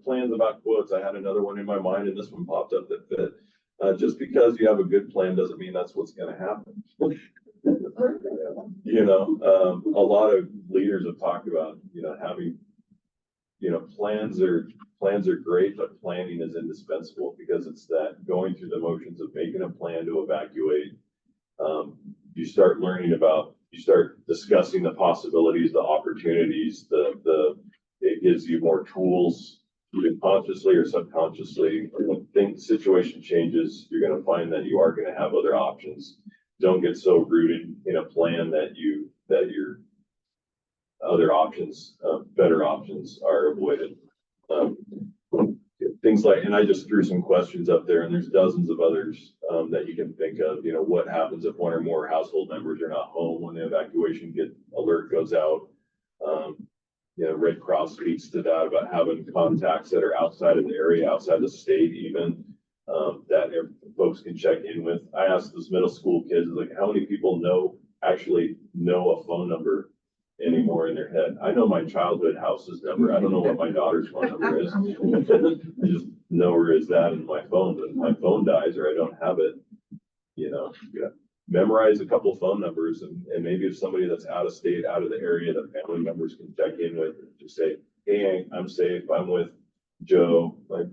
Speaker 4: plans about quotes. I had another one in my mind, and this one popped up that fit. Just because you have a good plan doesn't mean that's what's going to happen. A lot of leaders have talked about, having, plans are great, but planning is indispensable, because it's that going through the motions of making a plan to evacuate. You start discussing the possibilities, the opportunities, it gives you more tools, either consciously or subconsciously. When the situation changes, you're going to find that you are going to have other options. Don't get so rooted in a plan that your other options, better options, are avoided. Things like, and I just threw some questions up there, and there's dozens of others that you can think of. What happens if one or more household members are not home when the evacuation alert goes out? Red Cross speaks to that, about having contacts that are outside of the area, outside the state even, that folks can check in with. I asked those middle school kids, like, how many people actually know a phone number anymore in their head? I know my childhood house's number. I don't know what my daughter's phone number is. I just know where is that in my phone, but if my phone dies or I don't have it, memorize a couple phone numbers, and maybe if somebody that's out of state, out of the area, that family members can check in with, just say, hey, I'm safe, I'm with Joe, my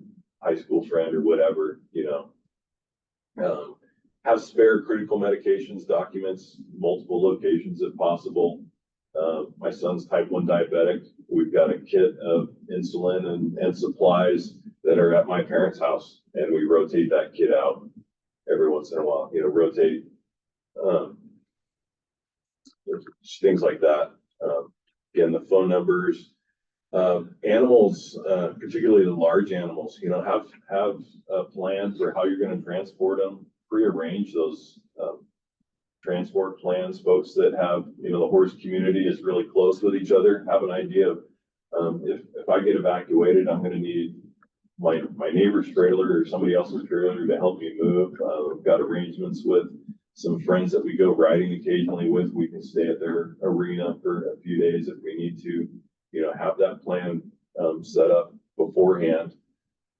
Speaker 4: high school friend, or whatever. Have spare critical medications, documents, multiple locations if possible. My son's type 1 diabetic. We've got a kit of insulin and supplies that are at my parents' house, and we rotate that kit out every once in a while. Rotate things like that. Again, the phone numbers. Animals, particularly the large animals, have a plan for how you're going to transport them. Prearrange those transport plans. Folks that have, the horse community is really close with each other, have an idea of, if I get evacuated, I'm going to need
Speaker 9: my neighbor's trailer or somebody else's trailer to help me move. We've got arrangements with some friends that we go riding occasionally with. We can stay at their arena for a few days if we need to, have that plan, set up beforehand.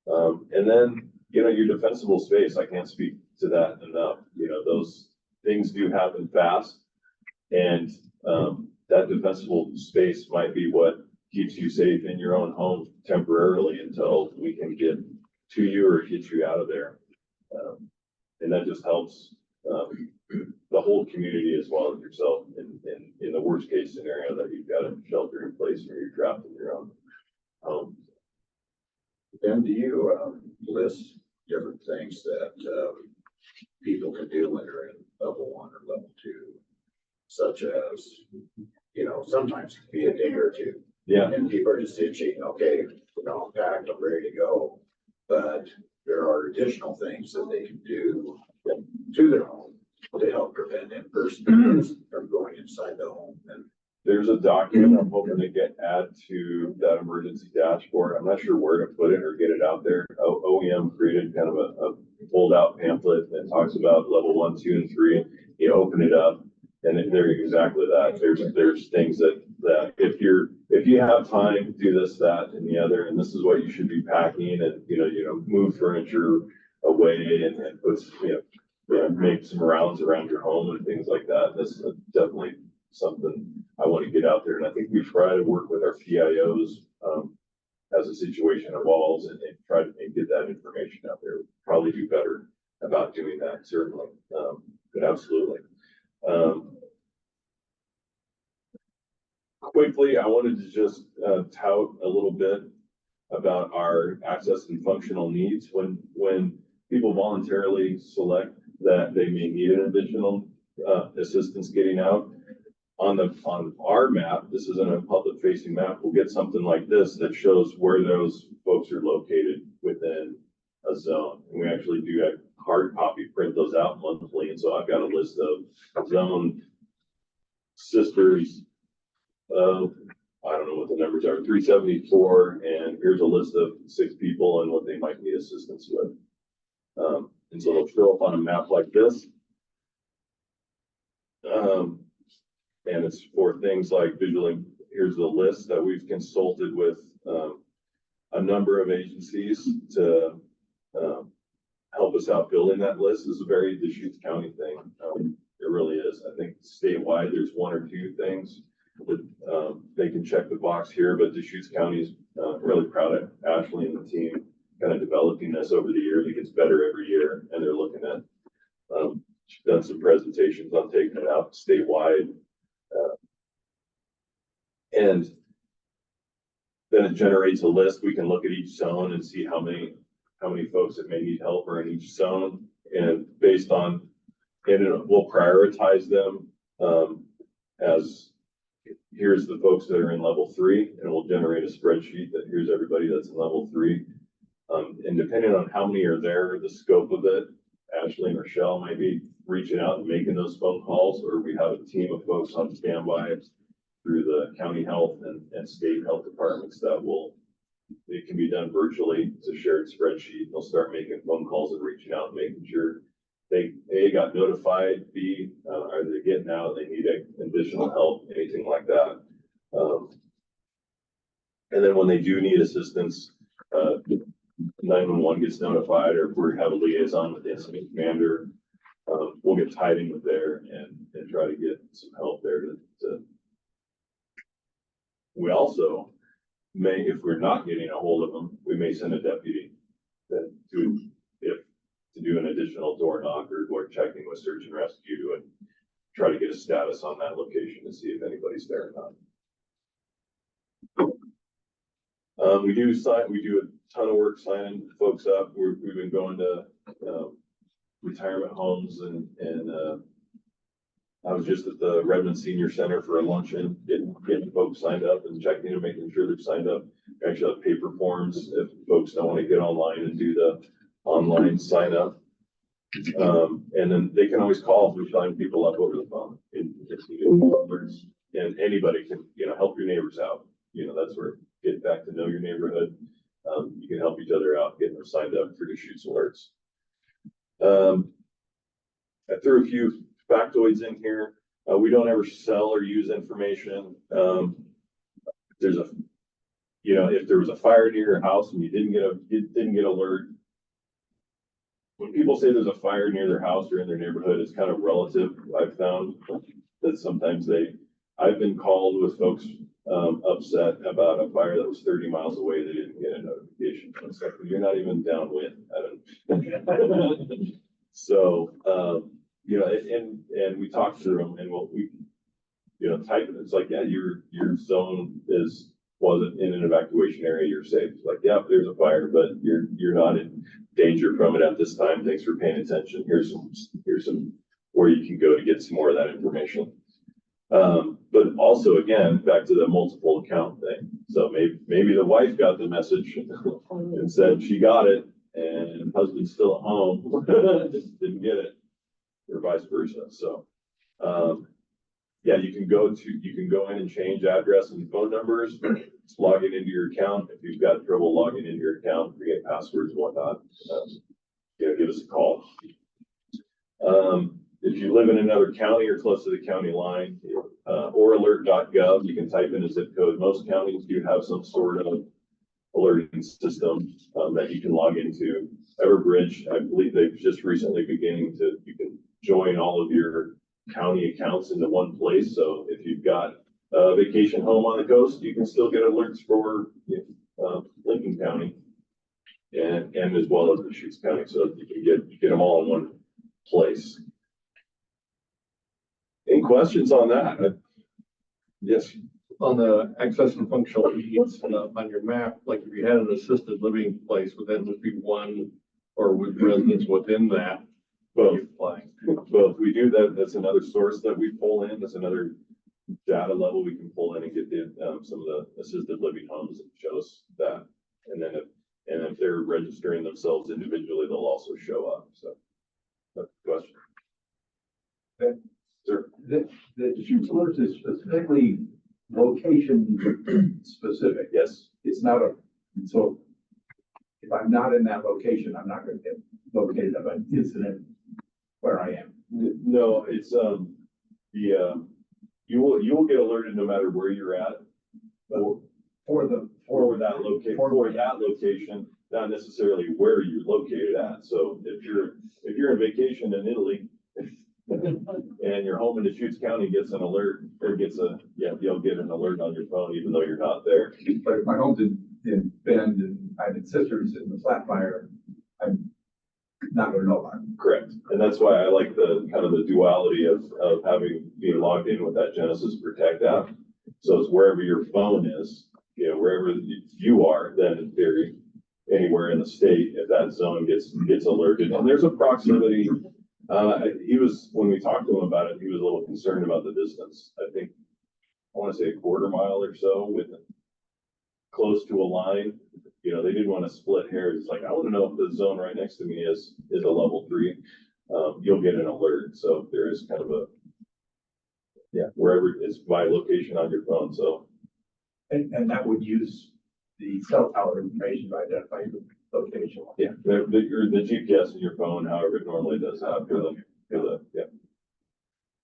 Speaker 9: And then, your defensible space, I can't speak to that enough. Those things do happen fast. And, that defensible space might be what keeps you safe in your own home temporarily until we can get to you or get you out of there. And that just helps, the whole community as well as yourself in the worst case scenario that you've got a shelter in place or you're trapped in your own home.
Speaker 10: Ben, do you list different things that people can do when they're in level 1 or level 2, such as, sometimes it can be a day or two.
Speaker 9: Yeah.
Speaker 10: And people are just itching, okay, I'm packed, I'm ready to go. But there are additional things that they can do to their home to help prevent in-person from going inside the home. And
Speaker 9: there's a document I'm hoping to add to that emergency dashboard. I'm not sure where to put it or get it out there. OEM created kind of a fold out pamphlet that talks about level 1, 2, and 3. You open it up and they're exactly that. There's things that if you have time, do this, that, and the other, and this is what you should be packing, and move furniture away and put make some rounds around your home and things like that. That's definitely something I want to get out there. And I think we try to work with our PIOs as the situation evolves and try to get that information out there. Probably do better about doing that, certainly. But absolutely. Quickly, I wanted to just tout a little bit about our access and functional needs. When people voluntarily select that they may need an additional assistance getting out, on our map, this isn't a public facing map, we'll get something like this that shows where those folks are located within a zone. And we actually do a hard copy, print those out monthly. And so I've got a list of zone sisters. I don't know what the numbers are, 374, and here's a list of 6 people and what they might need assistance with. And so they'll show up on a map like this. And it's for things like visually, here's the list that we've consulted with a number of agencies to help us out building that list. This is a very Deschutes County thing. It really is. I think statewide, there's 1 or 2 things that they can check the box here, but Deschutes County is really proud of Ashley and the team kind of developing this over the years. It gets better every year, and they're looking at, she's done some presentations on taking it out statewide. And then it generates a list. We can look at each zone and see how many folks that may need help are in each zone. And based on, and we'll prioritize them as here's the folks that are in level 3, and we'll generate a spreadsheet that here's everybody that's in level 3. And depending on how many are there, the scope of it, Ashley and Rochelle might be reaching out and making those phone calls, or we have a team of folks on standby through the county health and state health departments that it can be done virtually. It's a shared spreadsheet. They'll start making phone calls and reaching out and making sure they A, got notified, B, are they getting out, they need additional help, anything like that. And then when they do need assistance, 911 gets notified, or if we have a liaison with the incident commander, we'll get tied in with there and try to get some help there to we also may, if we're not getting a hold of them, we may send a deputy to do an additional door knock or checking with search and rescue and try to get a status on that location to see if anybody's there or not. We do a ton of work signing folks up. We've been going to retirement homes and I was just at the Redmond Senior Center for a luncheon, getting folks signed up and checking and making sure they're signed up. We actually have paper forms if folks don't want to get online and do the online sign up. And then they can always call if we sign people up over the phone. And anybody can, help your neighbors out. That's where get back to know your neighborhood. you can help each other out, getting them signed up for Deschutes alerts. I threw a few factoids in here. We don't ever sell or use information. There's a, you know, if there was a fire near your house and you didn't get alert, when people say there's a fire near their house or in their neighborhood, it's kind of relative. I've found that sometimes I've been called with folks upset about a fire that was 30 miles away. They didn't get a notification. It's like, you're not even downwind. So, you know, and we talked through them, and you know, type it. It's like, yeah, your zone wasn't in an evacuation area. You're safe. It's like, yeah, there's a fire, but you're not in danger from it at this time. Thanks for paying attention. Here's some where you can go to get some more of that information. But also, again, back to the multiple account thing. So maybe the wife got the message and said she got it, and husband's still at home, just didn't get it, or vice versa. So, yeah, you can go in and change address and phone numbers, log in into your account. If you've got trouble logging into your account, forget passwords and whatnot, you know, give us a call. If you live in another county or close to the county line, or alert.gov, you can type in a zip code. Most counties do have some sort of alerting system that you can log into. Everbridge, I believe they've just recently you can join all of your county accounts into one place. So if you've got a vacation home on the coast, you can still get alerts for Lincoln County and as well as Deschutes County. So you can get them all in one place. Any questions on that? Yes.
Speaker 11: On the access and functional needs on your map, like if you had an assisted living place, would that just be one, or would residents within that?
Speaker 9: Both. Both. We do that. That's another source that we pull in. That's another data level we can pull in and get some of the assisted living homes that show us that. And then if they're registering themselves individually, they'll also show up. So, that's the question.
Speaker 12: Okay.
Speaker 9: Sure.
Speaker 12: The Deschutes alert is specifically location specific.
Speaker 9: Yes.
Speaker 12: It's not so if I'm not in that location, I'm not going to get located of an incident where I am.
Speaker 9: No, it's you will get alerted no matter where you're at. For that location, not necessarily where you're located at. So if you're on vacation in Italy and your home in Deschutes County gets an alert, or you'll get an alert on your phone even though you're not there.
Speaker 12: But if my home's in Bend and I'm in Sisters in the flat fire, I'm not going to know about it.
Speaker 9: Correct. And that's why I like the kind of the duality of being logged in with that Genesis Protect app. So it's wherever your phone is, you know, wherever you are, then in theory, anywhere in the state, if that zone gets alerted. And there's a proximity. When we talked to him about it, he was a little concerned about the distance. I think, I want to say a quarter mile or so with close to a line. You know, they didn't want to split hairs. It's like, I want to know if the zone right next to me is a level 3. You'll get an alert. So there is kind of wherever it's by location on your phone. So,
Speaker 12: And that would use the cell tower information to identify the location.
Speaker 9: yeah, the GPS in your phone, however it normally does that.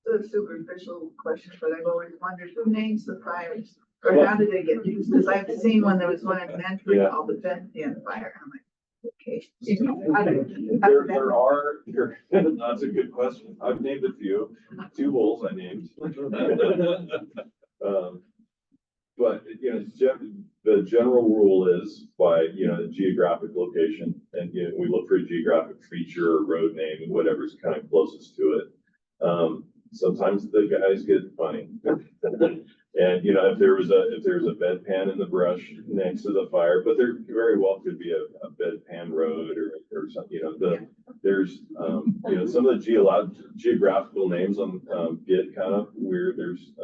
Speaker 3: It's a superficial question, but I've always wondered who names the fires, or how did they get used? Because I've seen when there was one in Medford called the Benthian fire. I'm like, okay.
Speaker 9: There are, that's a good question. I've named a few, 2 bulls I named. But, you know, the general rule is by, you know, the geographic location, and, you know, we look for a geographic feature or road name and whatever's kind of closest to it. Sometimes the guys get funny. And, you know, if there's a bedpan in the brush next to the fire, but there very well could be a bedpan road or something, you know, there's, you know, some of the geographical names on, get kind of weird. There's,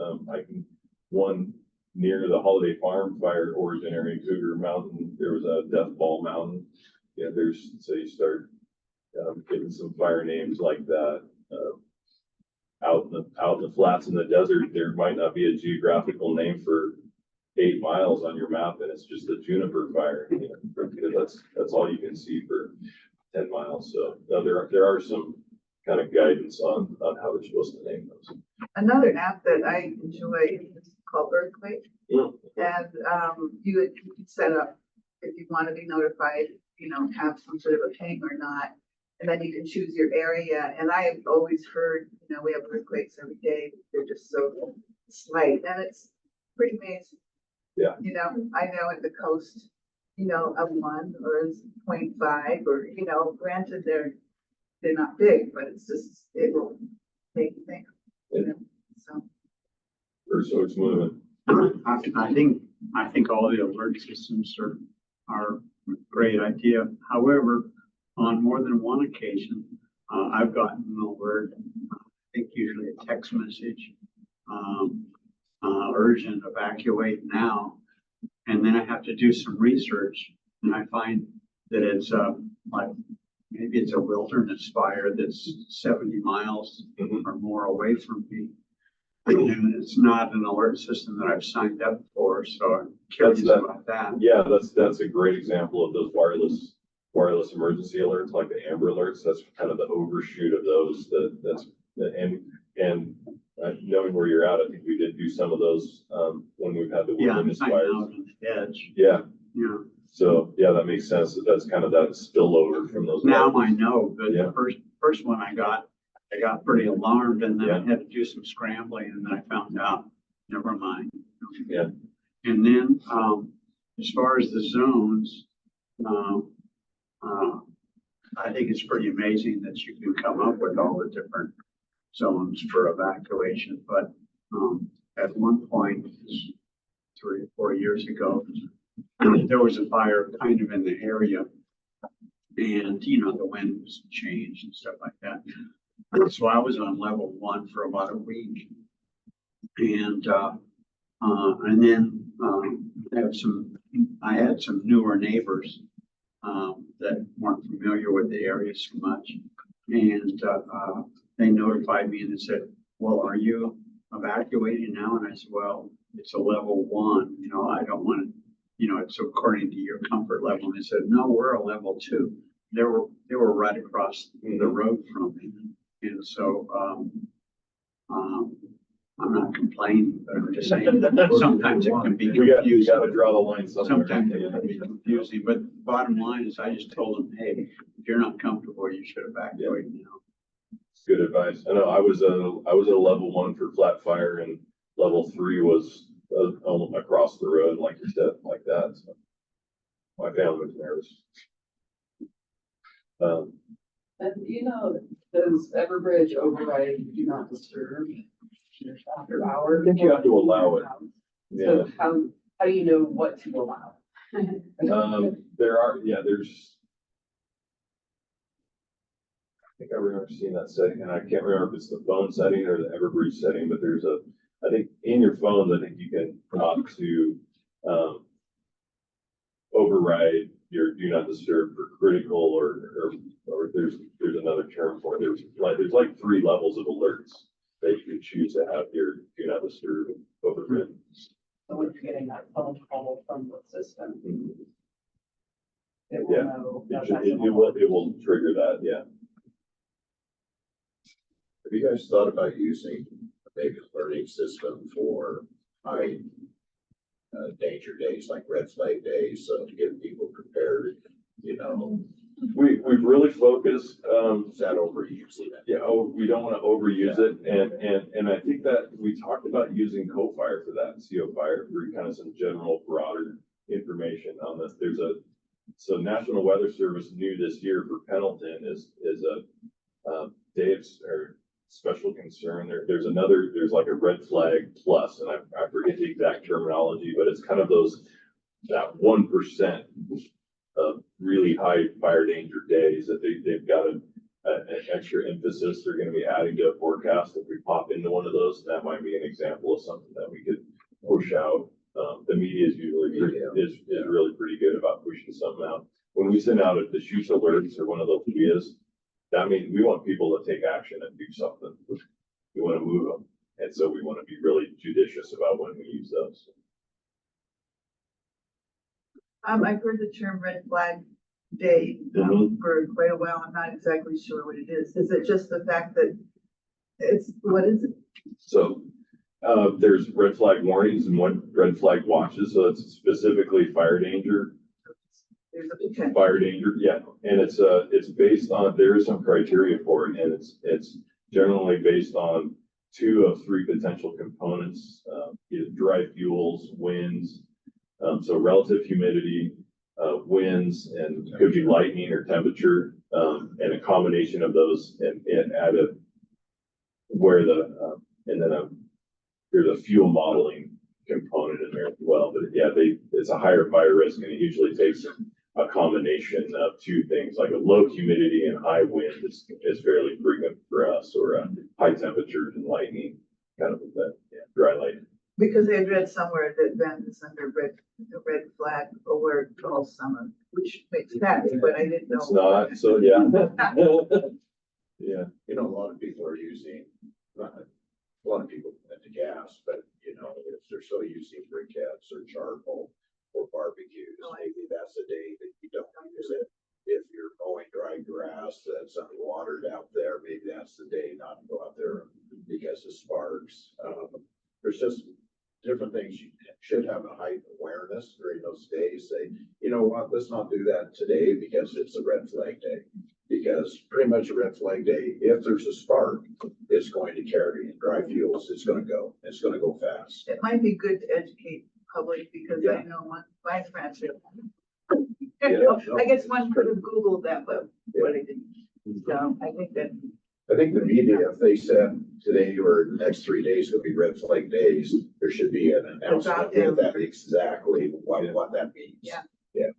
Speaker 9: one near the Holiday Farm fire origin area, Cougar Mountain, there was a Death Ball Mountain. Yeah, so you start, getting some fire names like that. Out in the flats in the desert, there might not be a geographical name for 8 miles on your map and it's just a juniper fire, you know, because that's all you can see for 10 miles. So there are some kind of guidance on how they're supposed to name those.
Speaker 3: Another app that I enjoy is called Earthquake.
Speaker 9: Yeah.
Speaker 3: And, you could set up, if you want to be notified, you know, have some sort of a ping or not. And then you can choose your area. And I have always heard, you know, we have earthquakes every day. They're just so slight and it's pretty amazing.
Speaker 9: Yeah.
Speaker 3: You know, I know at the coast, you know, a 1 or 0.5 or, you know, granted they're not big, but it's just, it will make you think, you know, so.
Speaker 9: So it's moving.
Speaker 7: I think all the alert systems are a great idea. However, on more than one occasion, I've gotten an alert, I think usually a text message, urgent, evacuate now. And then I have to do some research and I find that it's like, maybe it's a wilderness fire that's 70 miles or more away from me. And it's not an alert system that I've signed up for, so I'm curious about that.
Speaker 9: Yeah, that's a great example of those wireless emergency alerts, like the Amber Alerts. That's kind of the overshoot of those. And knowing where you're at, I think we did do some of those when we've had the wilderness
Speaker 7: I'm
Speaker 9: fires.
Speaker 7: out on the edge.
Speaker 9: Yeah.
Speaker 7: Yeah.
Speaker 9: So yeah, that makes sense. That's kind of that spillover from those.
Speaker 7: Now I know, but
Speaker 9: Yeah.
Speaker 7: the first one I got pretty alarmed and then I had to do some scrambling and then I found out, never mind.
Speaker 9: Yeah.
Speaker 7: And then, as far as the zones, I think it's pretty amazing that you can come up with all the different zones for evacuation. But, at one point, 3 or 4 years ago, there was a fire kind of in the area and, you know, the winds changed and stuff like that. So I was on level 1 for about a week. And then I had some newer neighbors that weren't familiar with the area so much. And they notified me and they said, well, are you evacuating now? And I said, well, it's a level 1, you know, I don't want to, you know, it's according to your comfort level. And they said, no, we're a level 2. They were right across the road from me. And so, I'm not complaining, but I'm just saying that sometimes it can be
Speaker 9: You
Speaker 7: confusing.
Speaker 9: gotta draw the line somewhere.
Speaker 7: Sometimes it can be confusing, but bottom line is I just told them, hey, if you're not comfortable, you should evacuate now.
Speaker 9: Good advice. I know I was at a level 1 for flat fire and level 3 was almost across the road, like you said, like that. So my family was nervous.
Speaker 5: And you know, does Everbridge override do not disturb after hours?
Speaker 9: I think you have to allow it. Yeah.
Speaker 5: So how do you know what to allow?
Speaker 9: There's. I think I remember seeing that setting, and I can't remember if it's the phone setting or the Everbridge setting, but I think in your phones, I think you can opt to override your do not disturb for critical or there's another term for it. There's like 3 levels of alerts that you can choose to have your do not disturb overridden.
Speaker 5: So when you're getting that phone call from the system, it will
Speaker 9: Yeah.
Speaker 5: know.
Speaker 10: It
Speaker 9: will trigger that. Yeah.
Speaker 10: Have you guys thought about using maybe a learning system for high danger days, like red flag days, so to get people prepared, you know?
Speaker 9: We've really focused,
Speaker 10: Is that overusing it?
Speaker 9: yeah, we don't want to overuse it. And I think that we talked about using CoFire for that, CO Fire, for kind of some general broader information on this. So National Weather Service new this year for Pendleton is a day of special concern. There's like a red flag plus, and I forget the exact terminology, but it's kind of that 1% of really high fire danger days that they've got an extra emphasis they're going to be adding to a forecast. If we pop into one of those, that might be an example of something that we could push out. The media is usually is really pretty good about pushing something out. When we send out a Deschutes alerts or one of those videos, that means we want people to take action and do something. We want to move them. And so we want to be really judicious about when we use those.
Speaker 3: I've heard the term red flag day for quite a while. I'm not exactly sure what it is. Is it just the fact that what is it?
Speaker 9: So, there's red flag warnings and one red flag watches, so it's specifically fire danger.
Speaker 3: There's a potential.
Speaker 9: Fire danger, yeah, and it's based on, there is some criteria for it, and it's generally based on 2 of 3 potential components, either dry fuels, winds, so relative humidity, winds, and could be lightning or temperature, and a combination of those, and add a, where the, and then there's a fuel modeling component in there as well, but yeah, it's a higher fire risk, and it usually takes a combination of 2 things, like a low humidity and high wind is fairly frequent for us, or high temperatures and lightning, kind of that, yeah, dry lightning.
Speaker 3: Because I had read somewhere that Bend is under the red flag alert all summer, which makes sense, but I didn't know.
Speaker 9: It's not, so yeah. Yeah.
Speaker 10: You know, a lot of people are using, a lot of people into gas, but you know, if they're still using briquettes or charcoal or barbecues, maybe that's the day that you don't use it. If you're mowing dry grass that's underwatered out there, maybe that's the day not to go out there because of sparks. There's just different things you should have a heightened awareness during those days. Say, you know what, let's not do that today because it's a red flag day. Because pretty much a red flag day, if there's a spark, it's going to carry in dry fuels. It's going to go fast.
Speaker 3: It might be good to educate public because I know my friends are. I guess one could have Googled that, but I didn't. So I think
Speaker 10: the media, if they said today or the next 3 days will be red flag days, there should be an announcement with that exactly what that means.
Speaker 3: Yeah.
Speaker 10: Yeah.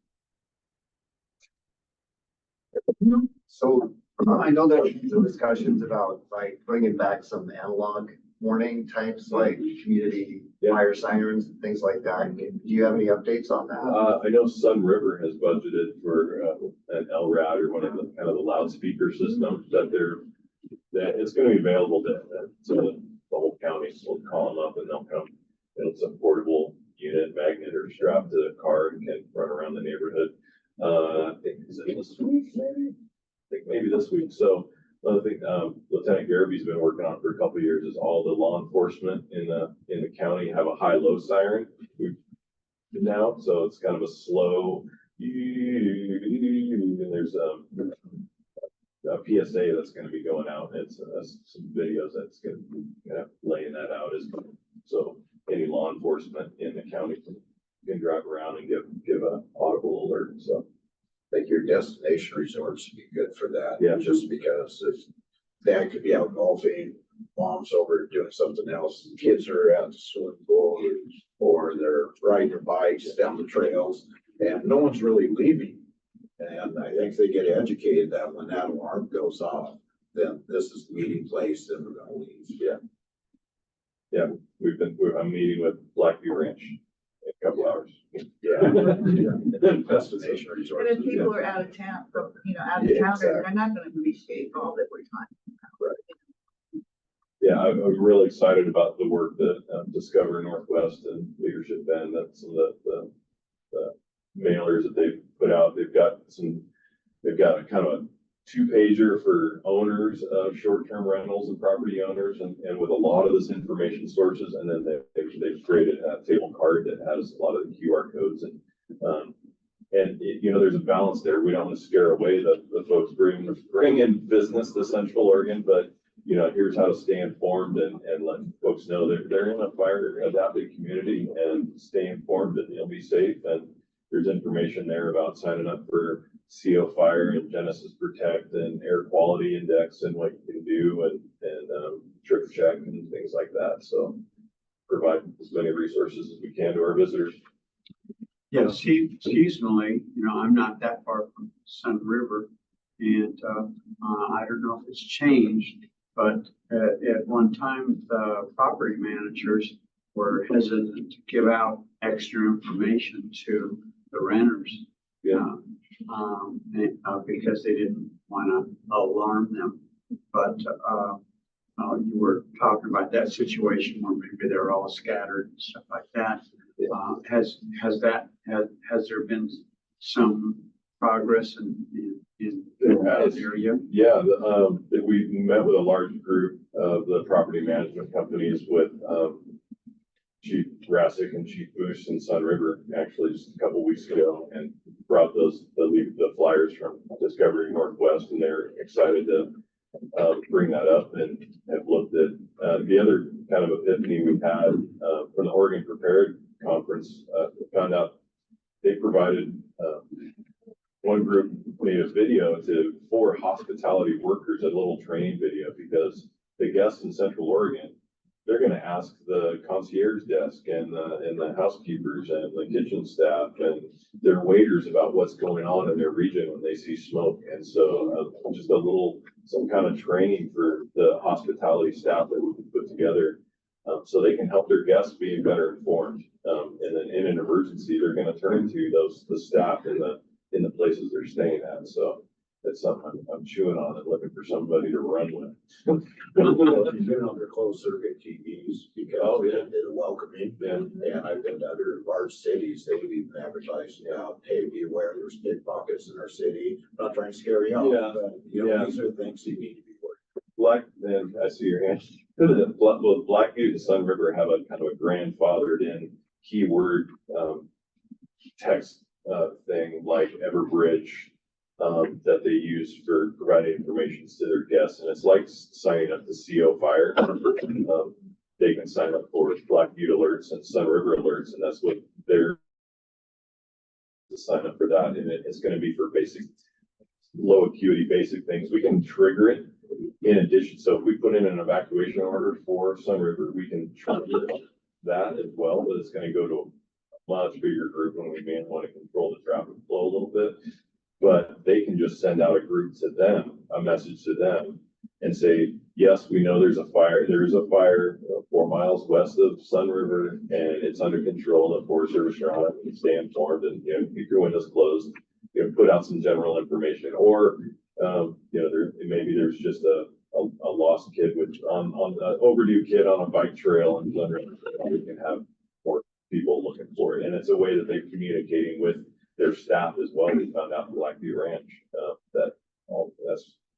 Speaker 6: So I know there's some discussions about like bringing back some analog warning types, like community fire sirens and things like that. Do you have any updates on that?
Speaker 9: I know Sun River has budgeted for an LRAD, or one of the kind of the loudspeaker systems that it's going to be available to the whole county. So we'll call them up and they'll come. It's a portable unit, magnet, or strapped to the car and can run around the neighborhood. I think is it this week, maybe? I think maybe this week. So another thing, Lieutenant Garaby's been working on for a couple of years is all the law enforcement in the county have a high-low siren now. So it's kind of a slow, and there's a PSA that's going to be going out. It's some videos that's going to be kind of laying that out as well. So any law enforcement in the county can drive around and give a audible alert. So
Speaker 10: I think your destination resorts would be good for that.
Speaker 9: Yeah.
Speaker 10: Just because if dad could be out golfing, mom's over doing something else, kids are at the swimming pool, or they're riding their bikes down the trails, and no one's really leaving. And I think they get educated that when that alarm goes off, then this is the meeting place and we're gonna leave.
Speaker 9: yeah. Yeah, I'm meeting with Blackview Ranch in a couple hours.
Speaker 10: Yeah. Destination resorts.
Speaker 3: and if people are out of town, out of town, they're not going to appreciate all that we're talking about.
Speaker 9: Yeah, I'm really excited about the work that Discover Northwest and Leadership Bend, that's some of the mailers that they've put out. They've got a kind of a 2-pager for owners of short-term rentals and property owners, and with a lot of this information sources, and then they've created a table card that has a lot of the QR codes, and there's a balance there. We don't want to scare away the folks bring in business to Central Oregon, but here's how to stay informed and let folks know they're in a fire adapted community, and stay informed and you'll be safe. And there's information there about signing up for CO Fire and Genesis Protect and Air Quality Index and what you can do, and trip check and things like that. So provide as many resources as we can to our visitors.
Speaker 7: Yeah, seasonally, I'm not that far from Sun River, and I don't know if it's changed, but at one time, the property managers were hesitant to give out extra information to the renters.
Speaker 9: Yeah.
Speaker 7: Because they didn't want to alarm them. But you were talking about that situation where maybe they're all scattered and stuff like that. Has there been some progress in that area?
Speaker 4: Yeah, we met with a large group of the property management companies with, Chief Rassick and Chief Bush in Sun River, actually just a couple weeks ago, and brought the flyers from Discovery Northwest, and they're excited to bring that up, and have looked at, the other kind of epiphany we had, from the Oregon Prepared Conference, found out they provided, one group made a video for hospitality workers, a little training video, because the guests in Central Oregon, they're gonna ask the concierge desk and the housekeepers and the kitchen staff and their waiters about what's going on in their region when they see smoke. And so, just some kind of training for the hospitality staff that we can put together, so they can help their guests be better informed. And then in an emergency, they're gonna turn to the staff in the places they're staying at. So that's something I'm chewing on and looking for somebody to run with.
Speaker 10: You've been on their closed circuit TVs because
Speaker 4: Oh, yeah.
Speaker 10: they're welcoming. And I've been to other large cities, they've even advertised about, hey, be aware there's pickpockets in our city. Not trying to scare you
Speaker 4: Yeah.
Speaker 10: off, but you know, these are things you need to be aware.
Speaker 4: And I see your hand. Blackbutte and Sun River have a kind of a grandfathered in keyword, text, thing like Everbridge, that they use for providing information to their guests, and it's like signing up to CO Fire. They can sign up for Blackbutte alerts and Sun River alerts, and that's what they're to sign up for that, and it's going to be for basic, low acuity, basic things. We can trigger it in addition. So if we put in an evacuation order for Sun River, we can trigger that as well, but it's going to go to a much bigger group, and we may want to control the traffic flow a little bit. But they can just send out a message to them and say, yes, we know there's a fire. There is a fire 4 miles west of Sun River, and it's under control. The Forest Service are on it, and stay informed, and, keep your windows closed, put out some general information, or, maybe there's just a lost kid on an overdue kid on a bike trail, and we can have more people looking for it. And it's a way that they're communicating with their staff as well. We found out in Blackview Ranch,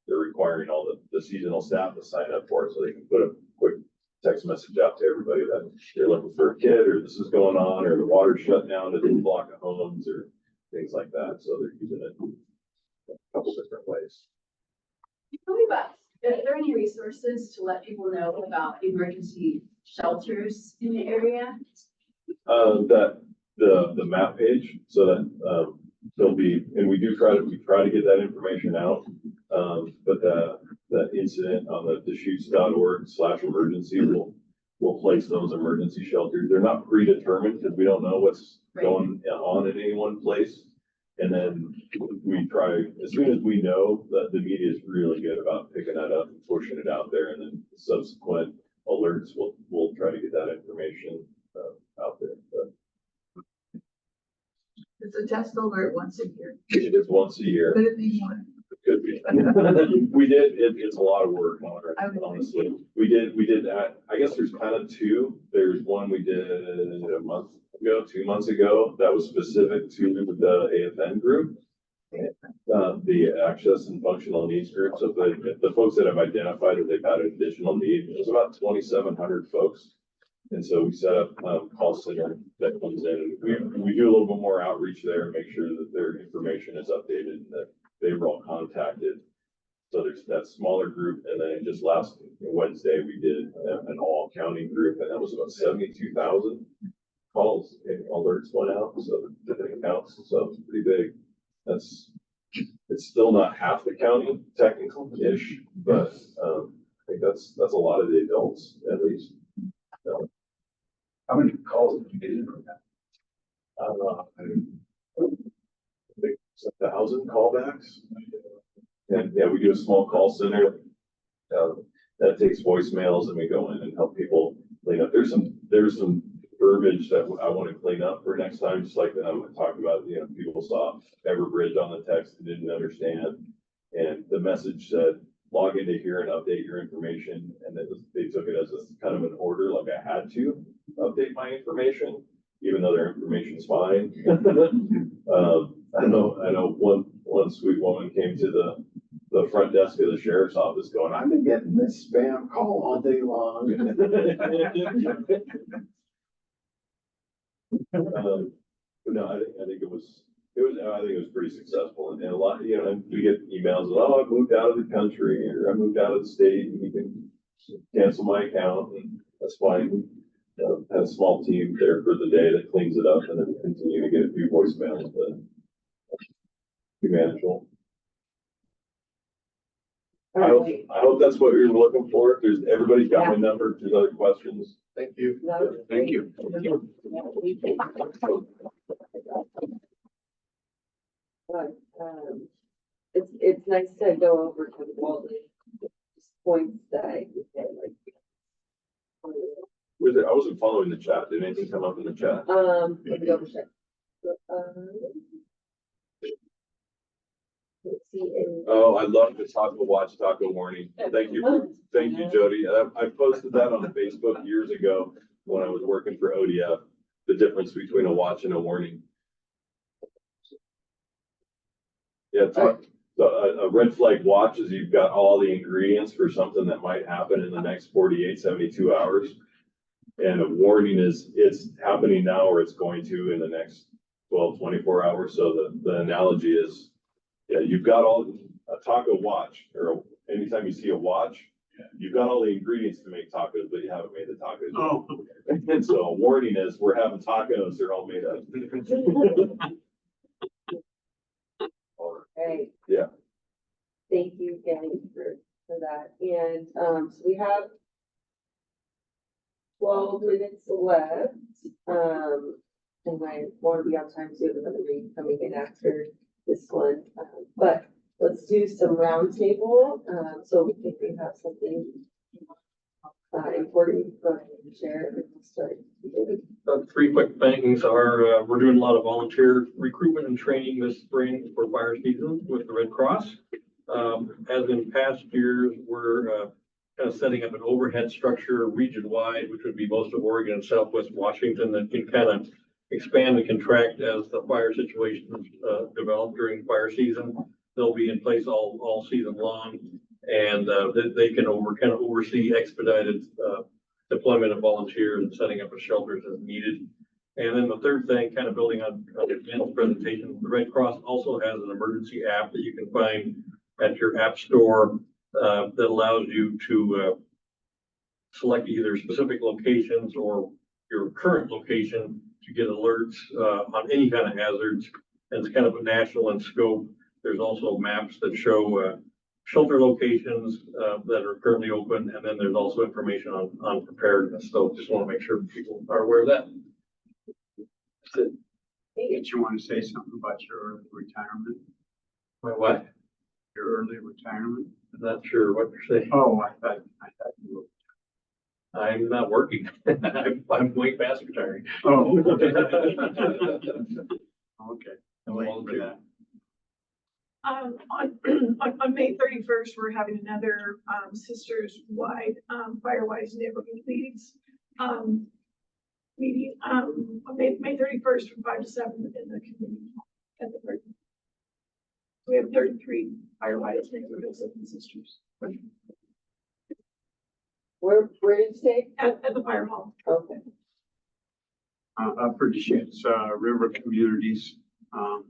Speaker 4: they're requiring all the seasonal staff to sign up for it, so they can put a quick text message out to everybody that they're looking for a kid, or this is going on, or the water's shut down to this block of homes, or things like that. So they're using it a couple different ways.
Speaker 13: Tell me about, are there any resources to let people know about emergency shelters in the area?
Speaker 4: The map page, so that there'll be, and we try to get that information out. But the incident on the Deschutes.org/emergency will place those emergency shelters. They're not predetermined because we don't know what's going on in any one place. And then we try, as soon as we know, that the media is really good about picking that up and pushing it out there, and then subsequent alerts, we'll try to get that information out there. But
Speaker 3: It's a test alert once a year.
Speaker 4: it is once a year.
Speaker 3: Could it be more?
Speaker 4: It could be. It's a lot of work on it, honestly. We did that. I guess there's kind of two. There's one we did a month ago, 2 months ago, that was specific to the AFN group. The access and functional needs group. So the folks that have identified that they've had an additional need, it was about 2,700 folks. And so we set up call center that comes in, and we do a little bit more outreach there and make sure that their information is updated and that they were all contacted. So there's that smaller group, and then just last Wednesday we did an all county group, and that was about 72,000 calls and alerts went out. So different accounts, so it's pretty big. It's still not half the county technically-ish, but I think that's a lot of the adults at least. So,
Speaker 12: How many calls did you get in from that?
Speaker 4: I think it's 1,000 callbacks. And yeah, we do a small call center that takes voicemails, and we go in and help people clean up. There's some verbiage that I want to clean up for next time, just like I talked about. People saw Everbridge on the text and didn't understand, and the message said, log into here and update your information. And they took it as a kind of an order, like I had to update my information,
Speaker 9: even though their information's fine. I know one sweet woman came to the front desk of the sheriff's office going, I've been getting this spam call all day long. But no, I think it was pretty successful, and a lot, you know, and we get emails, oh, I moved out of the country, or I moved out of the state, and you can cancel my account, and that's fine. Have a small team there for the day that cleans it up, and then continue to get a few voicemails, but be manageable. I hope that's what we were looking for. If there's, everybody's got my number, if there's other questions.
Speaker 11: Thank you.
Speaker 7: Thank you.
Speaker 8: But, it's nice to go over to all the points that you said, like.
Speaker 9: I wasn't following the chat. Did anything come up in the chat?
Speaker 8: Let me double check. Let's see.
Speaker 9: Oh, I love the taco watch, taco warning. Thank you, Jody. I posted that on Facebook years ago when I was working for ODF, the difference between a watch and a warning. Yeah, a red flag watch is you've got all the ingredients for something that might happen in the next 48, 72 hours. And a warning is it's happening now or it's going to in the next 12, 24 hours. So the analogy is, yeah, you've got all a taco watch, or anytime you see a watch, you've got all the ingredients to make tacos, but you haven't made the tacos.
Speaker 7: Oh.
Speaker 9: And so a warning is we're having tacos, they're all made up.
Speaker 8: Right.
Speaker 9: Yeah.
Speaker 8: Thank you again for that. And, so we have 12 minutes left. And I want to be on time soon, another meeting coming in after this one. But let's do some roundtable. So we think we have something important to share. We'll start.
Speaker 11: Three quick things are, we're doing a lot of volunteer recruitment and training this spring for fire season with the Red Cross. As in past years, we're kind of setting up an overhead structure region-wide, which would be most of Oregon and Southwest Washington, that can kind of expand and contract as the fire situations develop during fire season. They'll be in place all season long, and they can oversee expedited deployment of volunteers and setting up of shelters as needed. And then the third thing, kind of building on Dan's presentation, the Red Cross also has an emergency app that you can find at your app store that allows you to select either specific locations or your current location to get alerts on any kind of hazards. And it's kind of a national in scope. There's also maps that show shelter locations that are currently open, and then there's also information on preparedness. So just want to make sure people are aware of that. That's it.
Speaker 7: Did you want to say something about your early retirement?
Speaker 11: My what?
Speaker 7: Your early retirement?
Speaker 11: I'm not sure what you're saying.
Speaker 7: Oh, I thought you were.
Speaker 11: I'm not working. I'm way past retiring.
Speaker 7: Oh. Okay.
Speaker 11: I'm
Speaker 7: Wait
Speaker 11: all
Speaker 7: for
Speaker 11: due.
Speaker 7: that.
Speaker 14: On May 31st, we're having another sisters wide Firewise neighborhood leads meeting on May 31st from 5 to 7 in the community hall at the Burton. We have 33 Firewise neighborhoods of the sisters
Speaker 8: Where did you say?
Speaker 14: at the fire hall.
Speaker 8: Okay.
Speaker 7: Up for Deschutes River Communities. I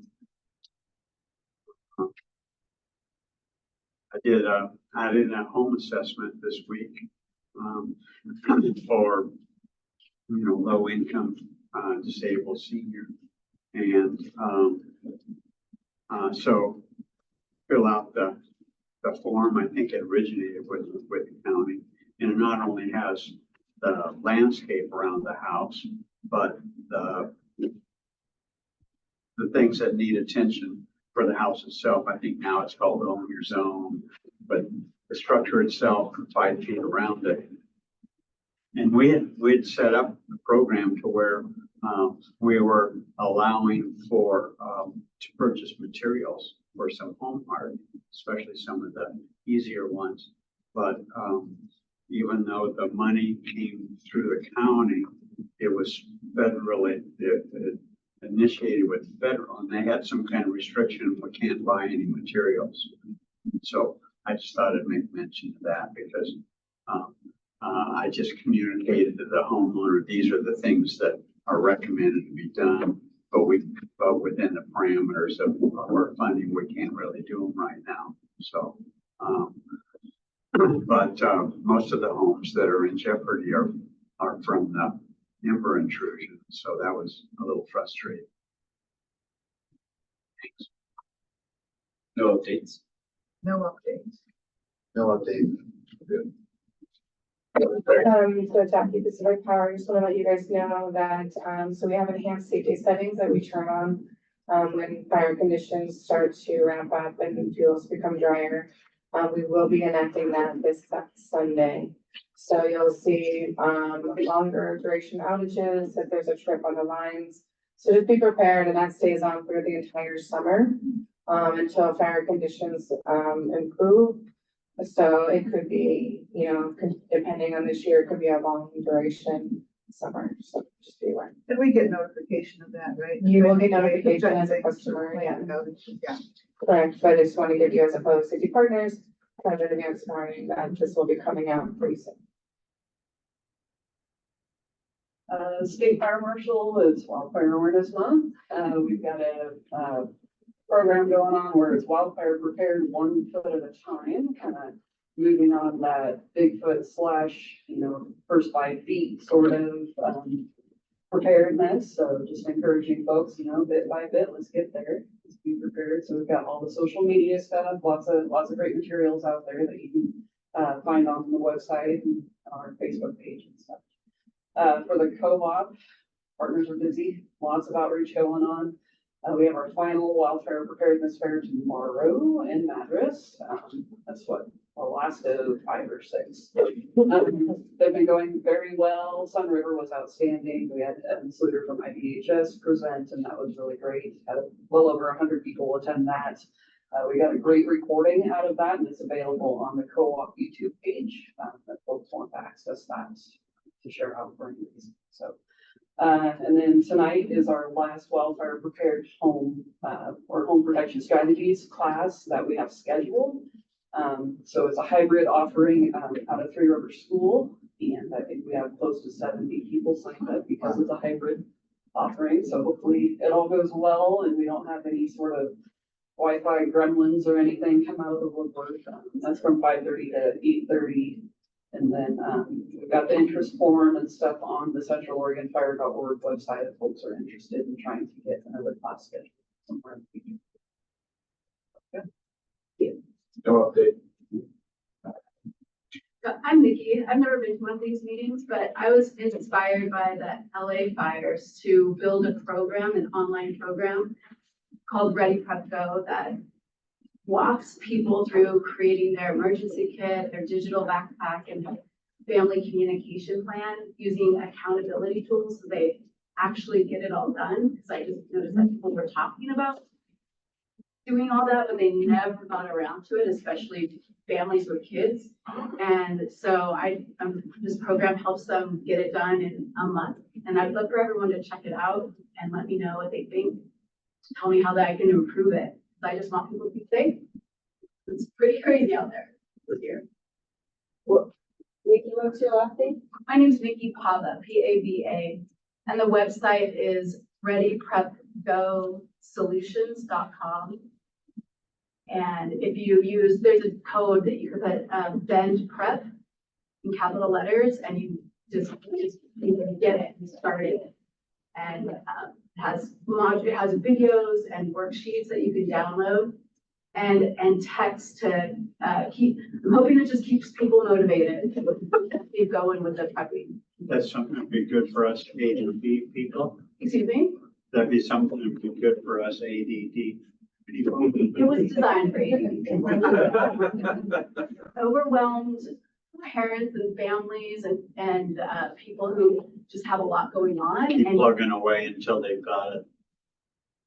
Speaker 7: did a home assessment this week for low income disabled senior, and so fill out the form. I think it originated with the county, and it not only has the landscape around the house, but the things that need attention for the house itself. I think now it's called own your zone, but the structure itself, 5 feet around it. And we had set up the program to where we were allowing for to purchase materials for some home art, especially some of the easier ones. But even though the money came through the county, it was federally, initiated with federal, and they had some kind of restriction, we can't buy any materials. So I just thought I'd make mention of that because, I just communicated to the homeowner, these are the things that are recommended to be done, but within the parameters of our funding, we can't really do them right now. So, but most of the homes that are in jeopardy are from the timber intrusion. So that was a little frustrating. Thanks.
Speaker 12: No updates.
Speaker 3: No updates.
Speaker 6: No update. Good.
Speaker 8: So Jackie, Pacific Power, just want to let you guys know that, so we have enhanced safety settings that we turn on, when fire conditions start to ramp up and fuels become drier. We will be enacting that this Sunday. So you'll see, longer duration outages if there's a trip on the lines. So just be prepared, and that stays on for the entire summer, until fire conditions, improve. So it could be, depending on this year, it could be a long duration summer, so just be aware.
Speaker 3: And we get notification of that, right?
Speaker 8: You will get notification as a customer, yeah.
Speaker 3: Yeah.
Speaker 8: Correct, but I just want to give you as a public safety partners, kind of advance warning that this will be coming out pretty soon.
Speaker 5: State Fire Marshal, it's Wildfire Awareness Month. We've got a program going on where it's wildfire prepared 1 foot at a time, kind of moving on that Bigfoot / first 5 feet sort of preparedness. So just encouraging folks, bit by bit, let's get there. Let's be prepared. So we've got all the social media stuff, lots of great materials out there that you can find on the website and our Facebook page and stuff. For the co-op, partners are busy, lots of outreach going on. We have our final wildfire preparedness fair tomorrow in Madras. That's what, the last of 5 or 6. They've been going very well. Sun River was outstanding. We had Evan Sluter from IDHS present, and that was really great. Had well over 100 people attend that. We got a great recording out of that, and it's available on the co-op YouTube page. That folks want to access that to share out for any reason. So. And then tonight is our last wildfire prepared home or home protection strategies class that we have scheduled. So it's a hybrid offering out of Three Rivers School, and I think we have close to 70 people signed up because it's a hybrid offering. So hopefully it all goes well and we don't have any sort of Wi-Fi gremlins or anything come out of the woodwork. That's from 5:30 to 8:30. And then we've got the interest form and stuff on the centraloregonfire.org website if folks are interested in trying to get another class scheduled somewhere in the future. Okay.
Speaker 12: No update.
Speaker 13: I'm Nikki. I've never been to one of these meetings, but I was inspired by the LA fires to build a program, an online program called Ready Prep Go that walks people through creating their emergency kit, their digital backpack, and family communication plan using accountability tools so they actually get it all done. Because I just noticed that people were talking about doing all that, but they never got around to it, especially families with kids. And so this program helps them get it done in a month. And I'd love for everyone to check it out and let me know what they think. Tell me how that I can improve it. I just want people to be safe. It's pretty crazy out there this year.
Speaker 8: Well, Nikki, what's your last name?
Speaker 13: My name is Vicky Pava, P-A-V-A, and the website is readyprepgosolutions.com. And if you use, there's a code that you can put BEND PREP in capital letters, and you can get it and start it. And it has videos and worksheets that you can download and text to keep. I'm hoping it just keeps people motivated to keep going with the prepping.
Speaker 7: That's something that'd be good for us ADD people.
Speaker 13: Excuse me?
Speaker 7: That'd be something that'd be good for us ADD people.
Speaker 13: It was designed for ADD. Overwhelmed parents and families and people who just have a lot going on.
Speaker 7: Keep
Speaker 13: and
Speaker 7: plugging away until they've got it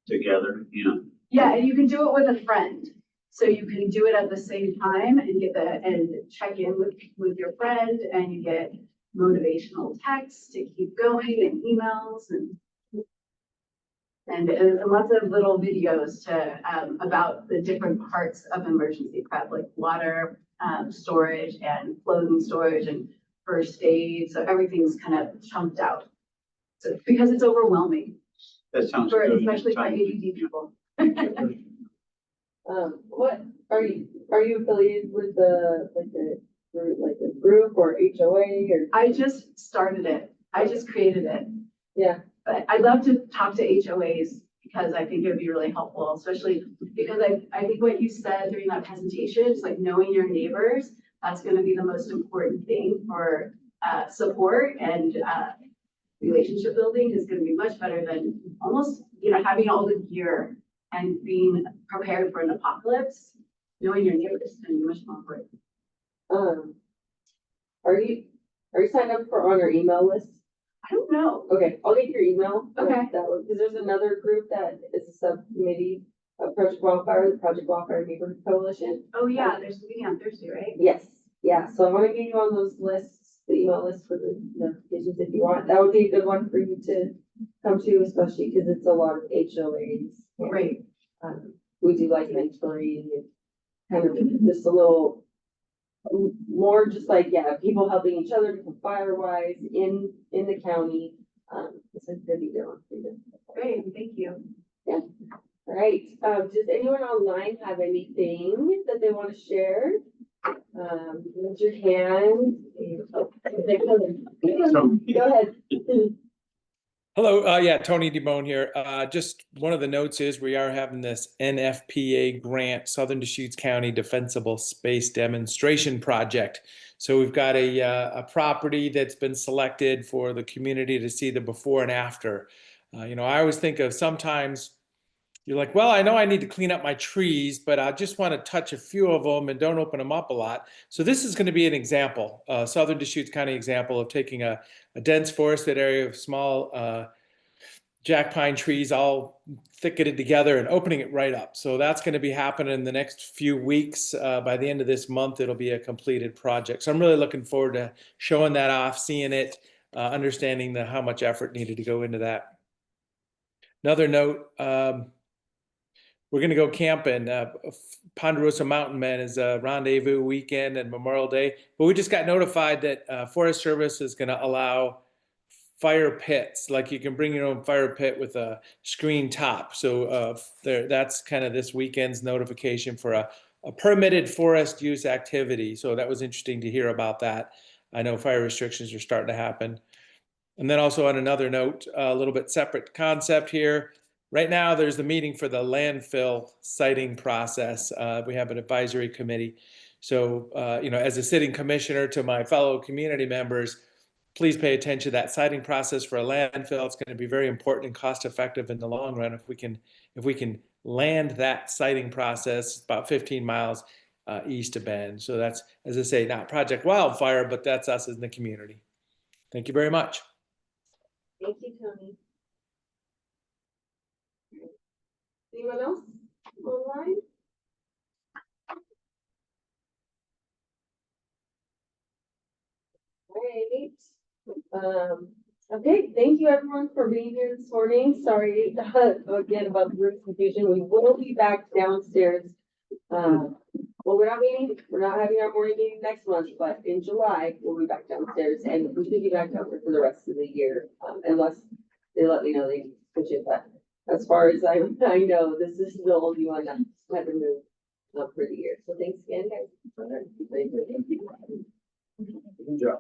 Speaker 7: together,
Speaker 13: Yeah, and you can do it with a friend. So you can do it at the same time and and check in with your friend, and you get motivational texts to keep going and emails and lots of little videos to, about the different parts of emergency prep, like water, storage and clothing storage and first aid. So everything's kind of chunked out. So because it's overwhelming,
Speaker 7: That sounds
Speaker 13: for,
Speaker 7: good.
Speaker 13: especially for ADD people.
Speaker 8: What, are you affiliated with a group or HOA or?
Speaker 13: I just started it. I just created it.
Speaker 8: Yeah.
Speaker 13: But I'd love to talk to HOAs because I think it would be really helpful, especially because I think what you said during that presentation is like knowing your neighbors. That's going to be the most important thing for support and relationship building is going to be much better than almost, you know, having all the gear and being prepared for an apocalypse. Knowing your neighbors is going to be much more important.
Speaker 8: Are you signed up on our email list?
Speaker 13: I don't know.
Speaker 8: Okay, I'll get your email.
Speaker 13: Okay.
Speaker 8: Because there's another group that is a subcommittee of Project Wildfire, the Project Wildfire Neighborhood Coalition.
Speaker 13: Oh yeah, there's a meeting on Thursday, right?
Speaker 8: Yes, yeah, so I want to get you on those lists, the email list for the notifications if you want. That would be a good one for you to come to, especially because it's a lot of HOAs.
Speaker 13: Right.
Speaker 8: We do like mentoring and kind of just a little more just like, yeah, people helping each other become firewise in the county. It's a good deal for you.
Speaker 13: Great, thank you.
Speaker 8: Yeah. All right. Does anyone online have anything that they want to share? Raise your hand. Go ahead.
Speaker 15: Hello, yeah, Tony DeBone here. Just one of the notes is we are having this NFPA grant, Southern Deschutes County Defensible Space Demonstration Project. So we've got a property that's been selected for the community to see the before and after. You know, I always think of sometimes you're like, well, I know I need to clean up my trees, but I just want to touch a few of them and don't open them up a lot. So this is going to be an example, Southern Deschutes County example of taking a dense forested area of small jack pine trees all thicketed together and opening it right up. So that's going to be happening in the next few weeks. By the end of this month, it'll be a completed project. So I'm really looking forward to showing that off, seeing it, understanding how much effort needed to go into that. Another note, we're going to go camping. Ponderosa Mountain Men is a rendezvous weekend and Memorial Day. But we just got notified that Forest Service is going to allow fire pits. Like you can bring your own fire pit with a screen top. So that's kind of this weekend's notification for a permitted forest use activity. So that was interesting to hear about that. I know fire restrictions are starting to happen. And then also on another note, a little bit separate concept here. Right now, there's the meeting for the landfill siting process. We have an advisory committee. So, you know, as a sitting commissioner to my fellow community members, please pay attention to that siting process for a landfill. It's going to be very important and cost effective in the long run if we can land that siting process about 15 miles east of Bend. So that's, as I say, not Project Wildfire, but that's us in the community. Thank you very much.
Speaker 8: Thank you, Tony. Anyone else online? All right. Okay, thank you everyone for being here this morning. Sorry again about the group confusion. We will be back downstairs. Well, we're not having our morning meeting next month, but in July, we'll be back downstairs and we should be back down for the rest of the year, unless they let me know they switch it. But as far as I know, this is the only one that had to move up for the year. So thanks again, guys.
Speaker 12: Good job.